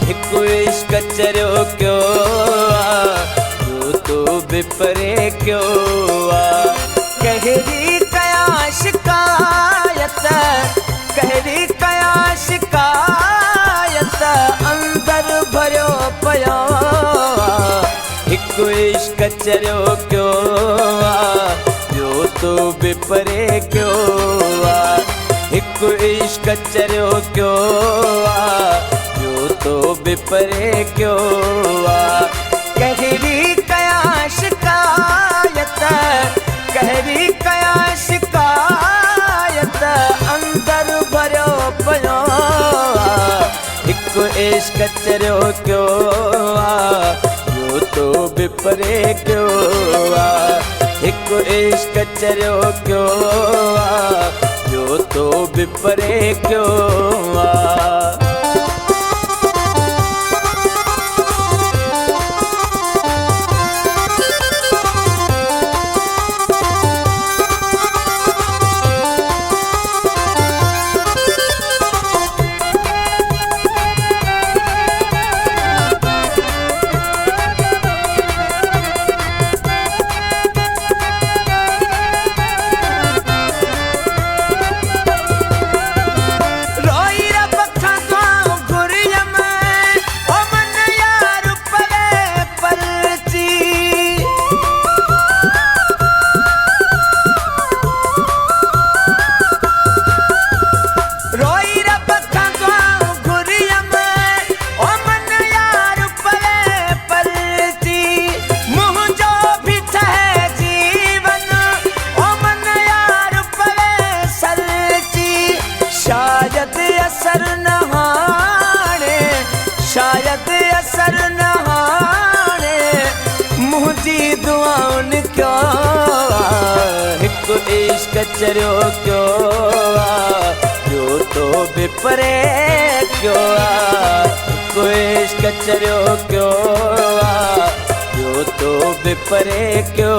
हिकु इश्क चरियो कयो आ ॿियो तो बि परे कयो आ कहरी कया शिकायत कहरी कया शिकायत अंदर भरियो पियो हिकु इश्क चरियो कयो आ ॿियो तो बि परे कयो आ हिकु इश्क चरियो कयो आ ॿियो तो बि परे कयो आ कहरी कया शिकायत कहरी कया शिकायत अंदर भरियो पियो हिकु इश्क चरियो कयो आ ॿियो तो बि परे कयो आ हिकु इश्क चरियो कयो आ ॿियो तो बि परे कयो आ रोई रब खां शायद असर न हाणे मुंहिंजी दुआउनि कयो हिकु इश्क चरियो कयो ॿियो तो बि परे कयो हिकु इश्क चरियो कयो ॿियो तो बि परे कयो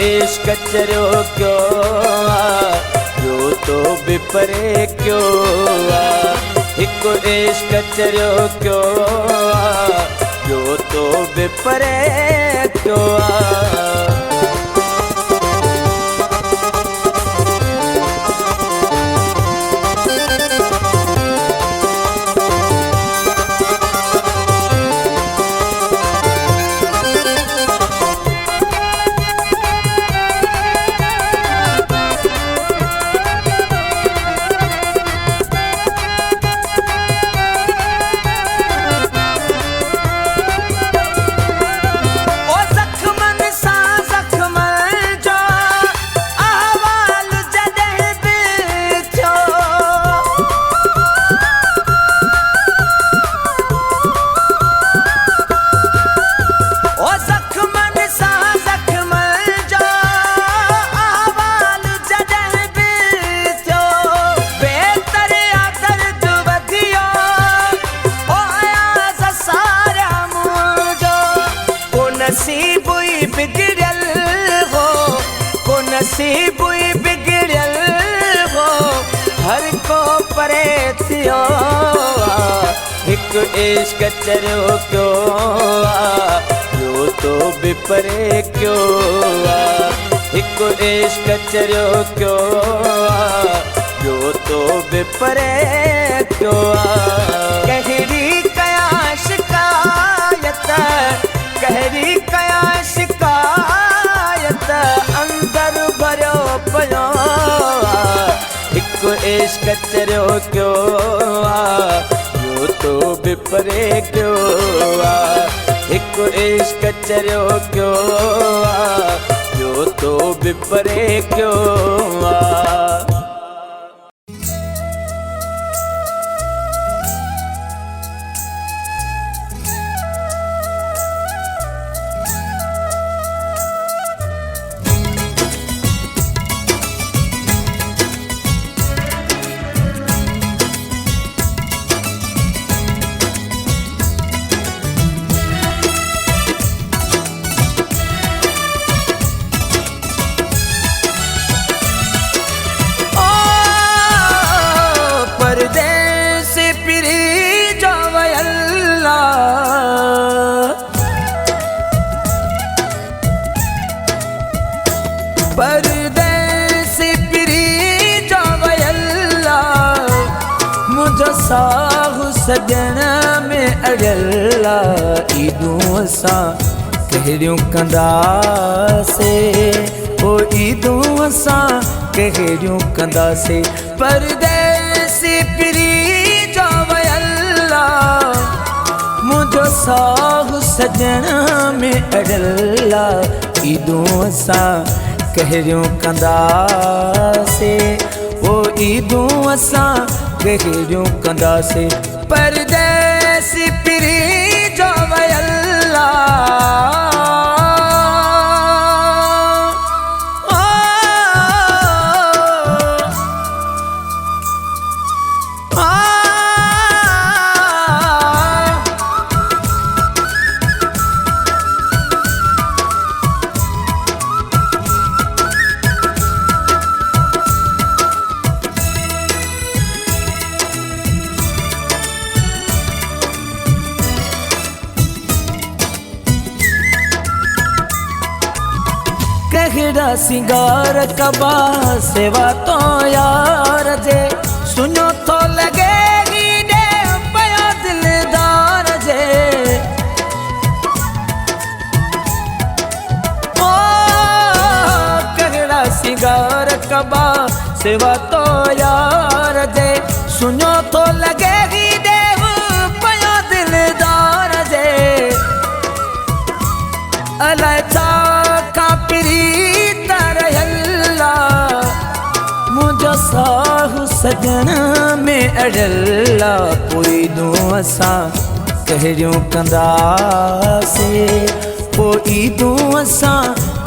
इश्क चरियो कयो ॿियो तो बि परे कयो हिकु इश्क चरियो कयो ॿियो तो बि परे कयो नसीब ही बिगड़ियल हो हर को परे थियो हिकु इश्क चरियो कयो ॿियो तो बि परे कयो हिकु इश्क चरियो कयो ॿियो तो बि परे कयो कहिड़ी कया शिकायत कहिड़ी कया शिकायत अंदर भरियो पियो हिकु इश्क चरियो कयो ॿियो तो बि परे कयो हिकु इश्क चरियो कयो ॿियो तो बि परे कयो परदेसी पिरी जावयल्ला मुझो साहु सजण में अड़ियल्ला ईदूं असां कहिड़ियूं कंदासे ओ ईदूं असां कहिड़ियूं कंदासे परदेसी पिरी जावयल्ला मुझो साहु सजण में अड़ियल्ला ईदूं असां कहिड़ियूं कंदासे ओ ईदूं असां कहिड़ियूं कंदासे परदेसी पिरी जावयल्ला कहिड़ा सिंगार कबा सेवा तो यार जे सुनो तो लगे हीॾे पयो दिलदार जे ओ कहिड़ा सिंगार कबा सेवा तो यार जे सुनो तो लगे हीॾे पयो दिलदार जे अलाए छा मुझो साहु सजन में अड़ला पोइ दूं असां कहिड़ियूं कंदासीं पोइ दूं असां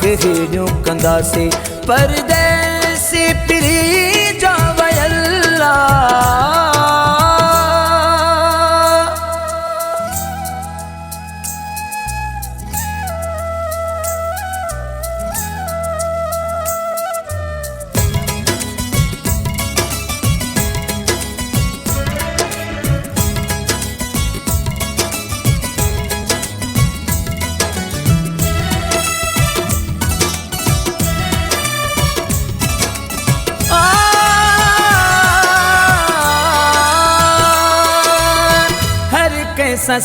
कहिड़ियूं कंदासीं परदेसी पिरी जो वयल्ला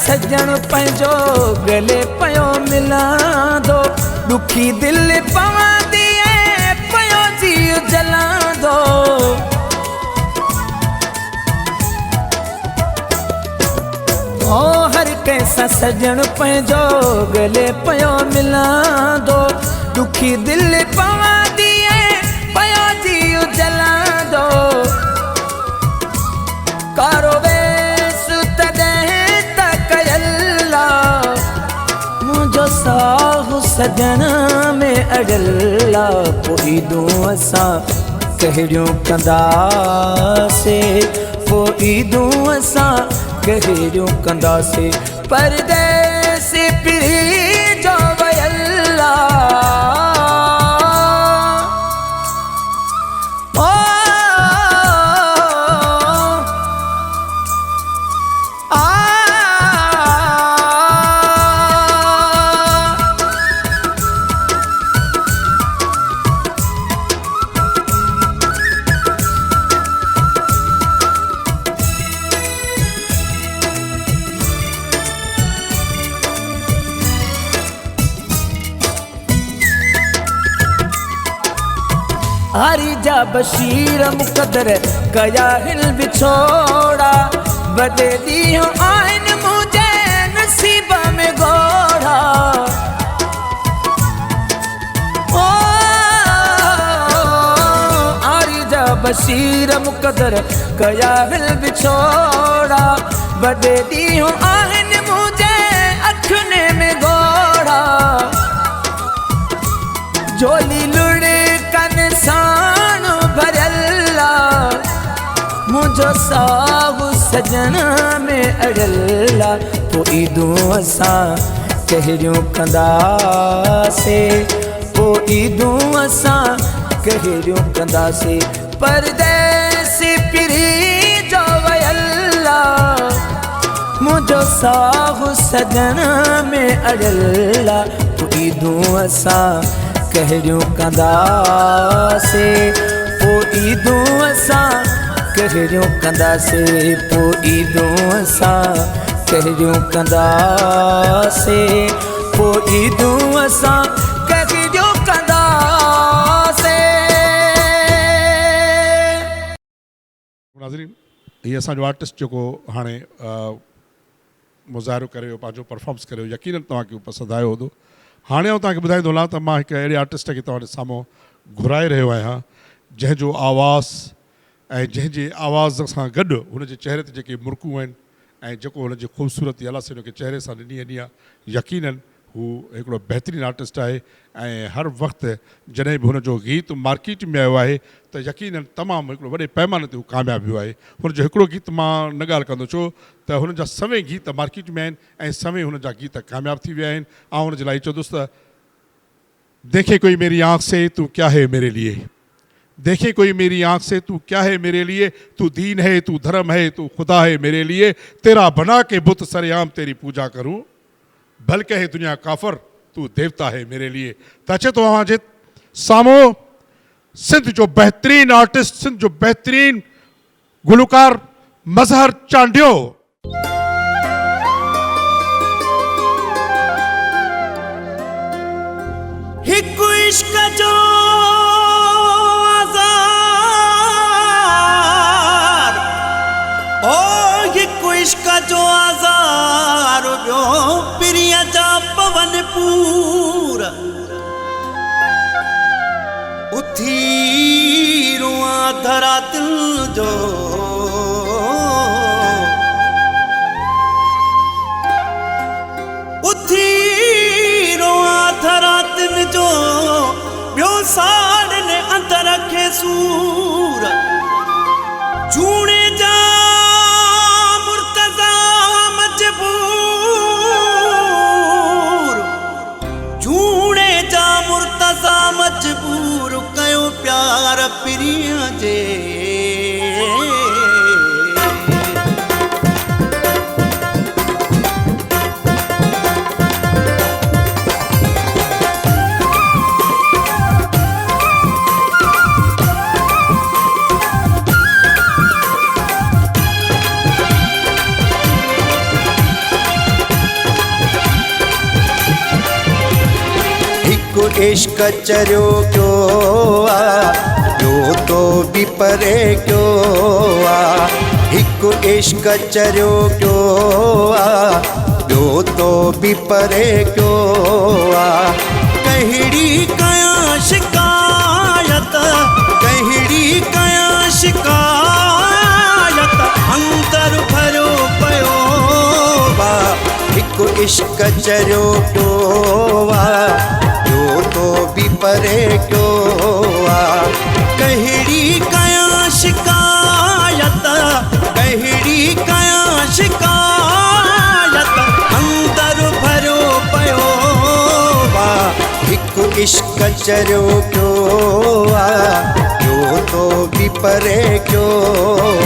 सजण पंहिंजो गले पयो मिलांदो दुखी दिल पवंदी पयो जीव जलांदो ओ हर कंहिंसां सजण पंहिंजो गले पयो मिलांदो दुखी दिल पवंदी पयो जीव जलांदो कारो साहु सजन में अड़ला पोइ दूं असां कहिड़ियूं कंदासीं पोइ दूं असां कहिड़ियूं कंदासीं परदेसी पिरी जो वयल्ला ओ हरी जा बशीर मुक़दर कया हिल बिछोड़ा बड़े ॾींहं आहिनि मुंहिंजे नसीब में घोड़ा ओ हरी जा बशीर मुक़दर कया हिल बिछोड़ा बड़े ॾींहं आहिनि मुंहिंजे अखियुनि में घोड़ा झोली लुड़ साण भरियल्ला मुझो साहु सजन में अड़ला पोइ दूं असां कहिड़ियूं कंदासीं पोइ दूं असां कहिड़ियूं कंदासीं परदेसी पिरी जो वयल्ला मुझो साहु सजन में अड़ला पोइ दूं असां कहिड़ियूं कंदासीं पोइ दूं असां कहिड़ियूं कंदासीं पोइ दूं असां कहिड़ियूं कंदासीं पोइ दूं असां कहिड़ियूं कंदासीं। नाज़रीन हीअ असांजो आर्टिस्ट जेको हाणे मुज़ाहिरो करे पंहिंजो परफॉर्मेंस करे यकीनन तव्हांखे पसंदि आयो हूंदो हाणे आउं तव्हांखे ॿुधाईंदो हलां त मां हिकु अहिड़े आर्टिस्ट खे तव्हांजे साम्हूं घुराए रहियो आहियां जंहिंजो आवाज़ु ऐं जंहिंजे आवाज़ सां गॾु हुनजे चहिरे ते जेके मुर्कूं आहिनि ऐं जेको हुनजी ख़ूबसूरती अलाह से हुनखे चहिरे सां ॾिनी वञी आहे यकीनन हू हिकिड़ो बहितरीनु आर्टिस्ट आहे ऐं हर वक़्तु जॾहिं बि हुनजो गीत मार्केट में आयो आहे त यकीनन तमामु हिकिड़ो वॾे पैमाने ते हू कामयाबु थियो आहे हुनजो हिकिड़ो गीत मां न ॻाल्हि कंदो छो त हुनजा सभई गीत मार्केट में आहिनि ऐं सभई हुनजा गीत कामयाबु थी विया आहिनि ऐं हुनजे लाइ चवंदुसि त देखे कोई मेरी आँख से तू क्या है मेरे लिए देखे कोई मेरी आँख से तू क्या है मेरे लिए तू दीन है तू धर्म है तू खुदा है मेरे लिए तेरा बना के बुत सरेआम तेरी पूजा करूं भल कहे दुनिया काफर तू देवता है मेरे लिए त अचे थो अवां जे सामो सिंध जो बेहतरीन आर्टिस्ट, सिंध जो बेहतरीन गुलकार मजहर चांडियो। हिकु इश्क जो आज़ार, ओ हिकु इश्क जो आज़ार, ॿियो पिरिया जा पवन पूर उथी रुआ धरा दिल जो। उथी रुआ धरा दिल जो, ॿियो साड़ ने अंदर खे सूर चूणे जा मुर्तज़ा मजबूर, चूणे जा मुर्तज़ा मजबूर कयो प्यार पिरिया जे। इश्क चरियो क्यों आ, ॿियो तो भी परे क्यों आ। हिकु इश्क चरियो क्यों आ, ॿियो तो भी परे क्यों आ। कहिड़ी कयां शिकायत, कहिड़ी कयां शिकायत, अंदर भरियो पियो बा। हिकु इश्क चरियो क्यों आ, तो भी परे क्यों आ। कहिड़ी कयां शिकायत, कहिड़ी कयां शिकायत, अंदर भरियो पियो बा। हिकु इश्क चरियो क्यों आ, ॿियो तो भी परे क्यों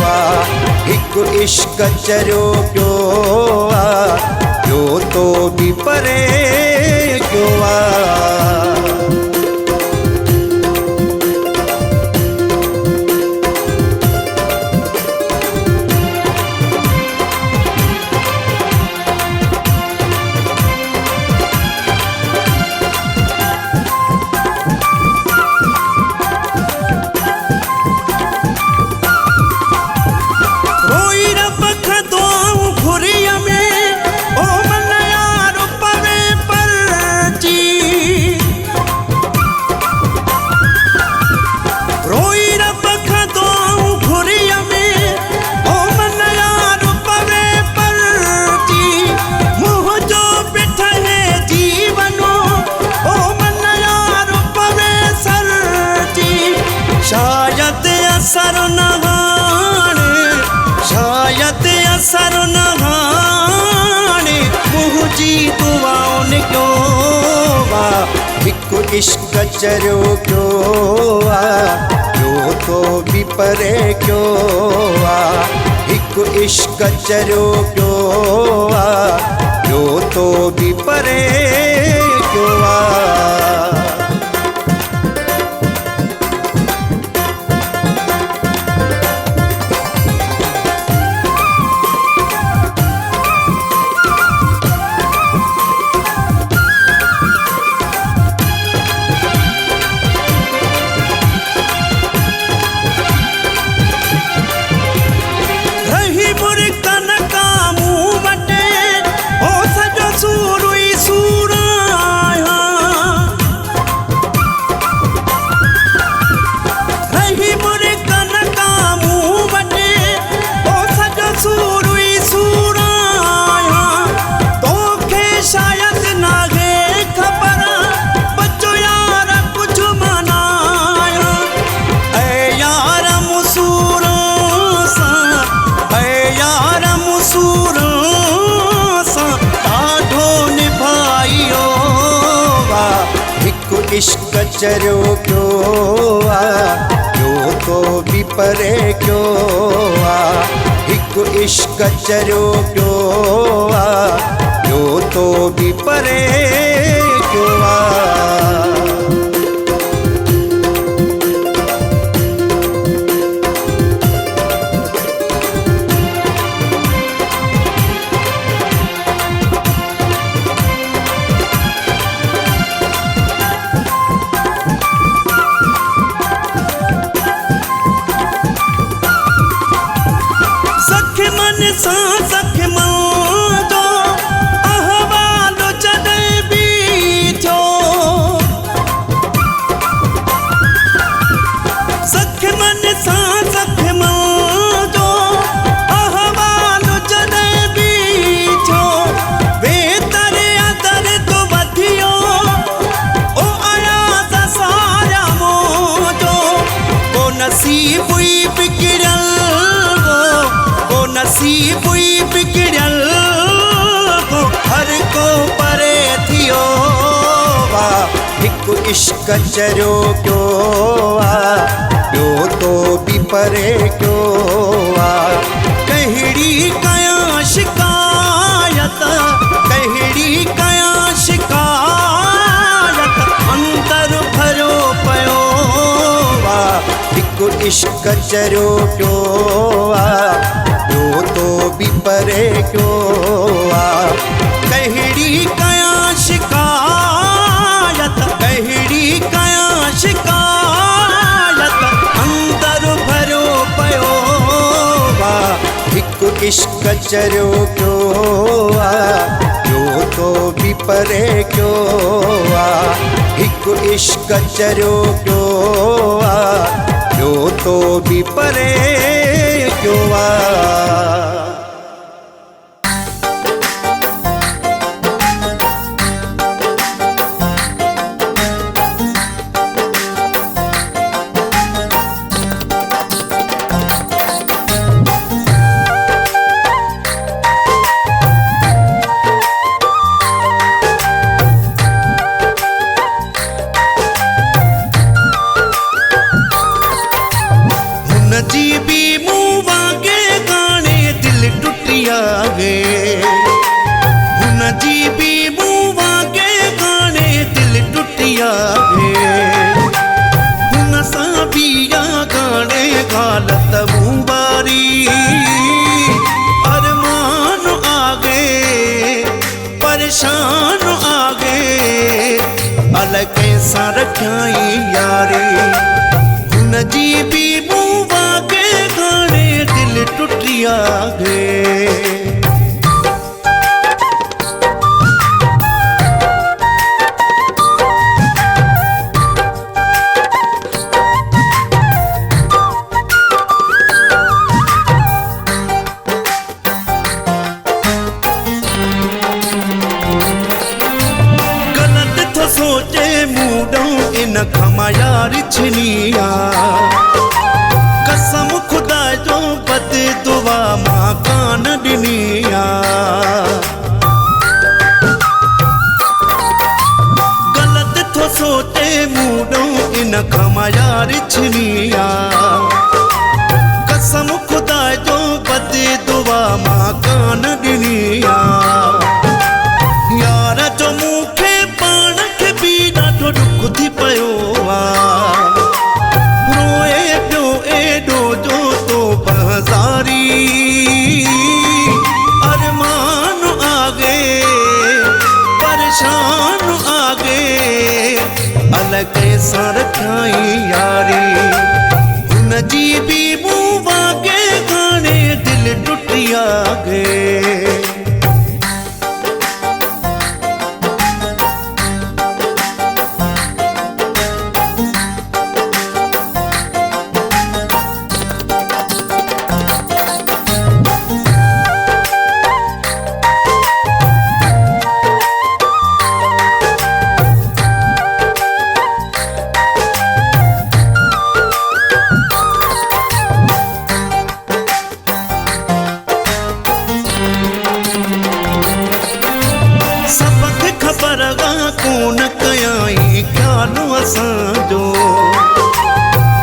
आ। हिकु इश्क चरियो क्यों आ, ॿियो तो भी परे क्यों आ। शायद असर न हाणे, शायद असर न हाणे, मुंहिंजी दुआउनि कयो वा। हिकु इश्क चरियो क्यों आ, ॿियो तो भी परे क्यों आ। हिकु इश्क चरियो क्यों आ, ॿियो तो भी परे क्यों आ। इश्क चरियो क्यों आ, ॿियो तो भी परे क्यों आ। हिकु इश्क चरियो क्यों आ, ॿियो तो भी परे क्यों आ। सख मन सां सख मांदो अहवालो जॾहिं बि थियो सख मन सां सख मांदो अहवालो जॾहिं बि थियो बेतर अदर तो वधियो ओ अयाज़ सारा मोजो को नसीब हुई बिगड़ल को नसीब हुई बिगड़ल को हर को परे थियो वा हिकु इश्क चरियो क्यों आ ॿियो तो बि परे क्यों आ कहिड़ी कयां शिकायत कहिड़ी कयां शिकायत अंदर भरियो पियो आ हिकु इश्क चरियो क्यों आ ॿियो तो बि परे क्यों आ कहिड़ी कयां शिकायत कहिड़ी कयां शिकायत अंदर भरियो पियो आ हिकु इश्क चरियो क्यों आ ॿियो तो बि परे क्यों आ हिकु इश्क चरियो क्यों आ ॿियो तो बि परे क्यों आ परेशान आगे अलग कैसा रखाई यारी हुन जी भी मुँह के गाने दिल टुटिया गे यार छिनिया कसम खुदा जो बद दुआ मां कान दिनिया गलत थो सोचे मूडो इन खमा यार छिनिया कसम खुदा जो बद दुआ मां कान दिनिया यार जो मुखे पान के भी ॾाढो दुख थी पयो रोए पियो एडो जो तो बाज़ारी अरमान आगे परेशान आगे अलग कैसा रखाई यारी हुन जी भी मुँह के गाने दिल टुटिया गे कोन कयाई ख्यालो असांजो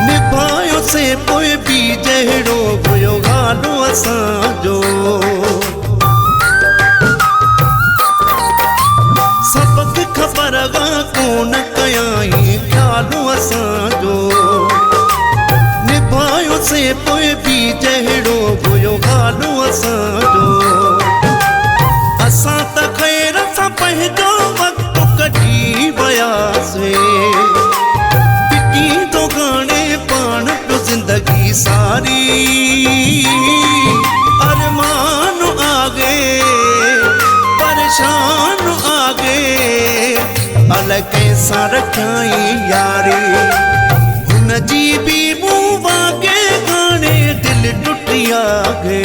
निभायो से पोइ बि जहिड़ो हुयो गालो असांजो सबक ख़बर कोन कयाई ख्यालो असांजो निभायो से पोइ बि जहिड़ो हुयो गालो असांजो असां त ख़ैर सां पंहिंजो कटी बयासे पिटी तो गाने पान तो जिंदगी सारी अरे कंहिंसां रखाई यारी हुन जी बि मूं वागे गाणे दिल टुटिया गे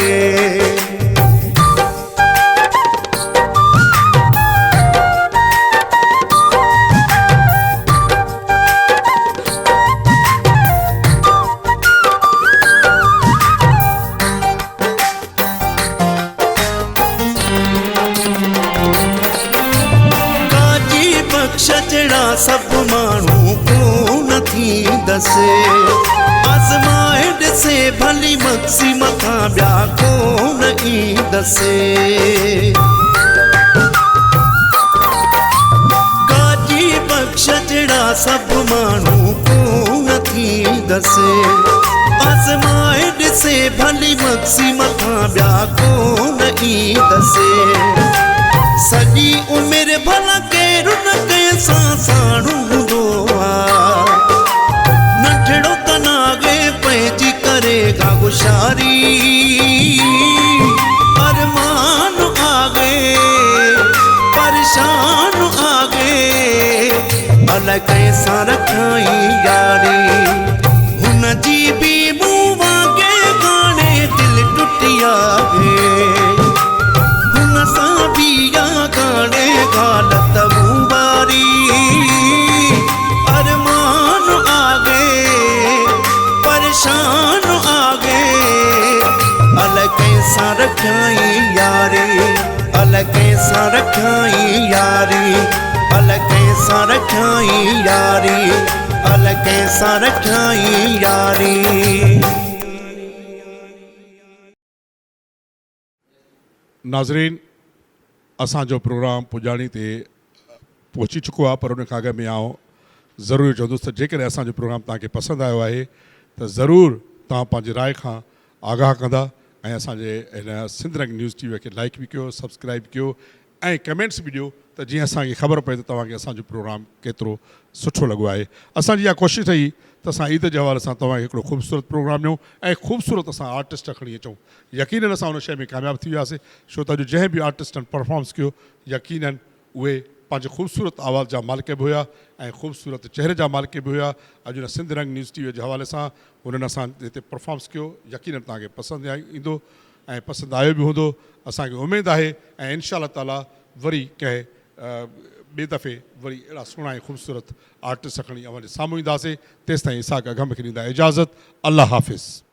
जड़ा सब माण्हू कोन थींदसि आज़माए ॾिसे भली मक्सी मथां ॿिया कोन ईंदसि काजी बख़्श जड़ा सब माण्हू कोन थींदसि आज़माए ॾिसे भली मक्सी मथां ॿिया कोन ईंदसि सॼी उमिरि भला केरु न कंहिंसां साणू हूंदो आहे नंढड़ो तनागे पंहिंजी करेगा गुशारी अरमान आगे परेशान आगे अलाए कंहिंसां रखाई यारी हुन जी बि मूं वागे गाणे दिल टुटिया गे गाने गालत मुबारी अरमान आगे परेशान आगे अल कैसा रखाई यारी अल कैसा रखाई यारी अल कैसा रखाई यारी अल कैसा रखाई यारी नाज़रीन असांजो प्रोग्राम पुॼाणी ते पहुची चुको आहे पर उन खां अॻु में आउं ज़रूरु चवंदुसि त जेकॾहिं असांजो प्रोग्राम तव्हांखे पसंदि आयो आहे त ज़रूरु तव्हां पंहिंजी राय खां आगाह कंदा ऐं असांजे हिन सिंध रंग न्यूज़ टीवीअ खे लाइक बि कयो सब्सक्राइब कयो ऐं कमेंट्स बि ॾियो त जीअं असांखे ख़बर पए त तव्हांखे असांजो प्रोग्राम केतिरो सुठो लॻो आहे असांजी इहा कोशिशि रही त असां ईद जे हवाले सां तव्हांखे हिकिड़ो ख़ूबसूरत प्रोग्राम ॾियूं ऐं ख़ूबसूरत असां आर्टिस्ट खणी अचूं यकीननि असां उन शइ में कामयाबु थी वियासीं छो त अॼु जंहिं बि आर्टिस्टनि परफॉर्मेंस कयो यकीननि उहे पंहिंजे ख़ूबसूरत आवाज़ जा मालिक बि हुया ऐं ख़ूबसूरत चहिरे जा मालिक बि हुया अॼु हुन सिंध रंग न्यूज़ टीवीअ जे हवाले सां हुननि असां हिते परफॉर्मेंस कयो यकीननि तव्हांखे पसंदि ईंदो ऐं पसंदि आयो बि हूंदो असांखे उमेदु आहे ऐं इनशा ताला वरी कंहिं ॿिए दफ़े वरी अहिड़ा सुहिणा ऐं ख़ूबसूरत आर्टिस्ट खणी अव्हांजे साम्हूं ईंदासीं तेसिताईं इसाक अगम खे ॾींदा इजाज़त अल्लाह हाफ़िज़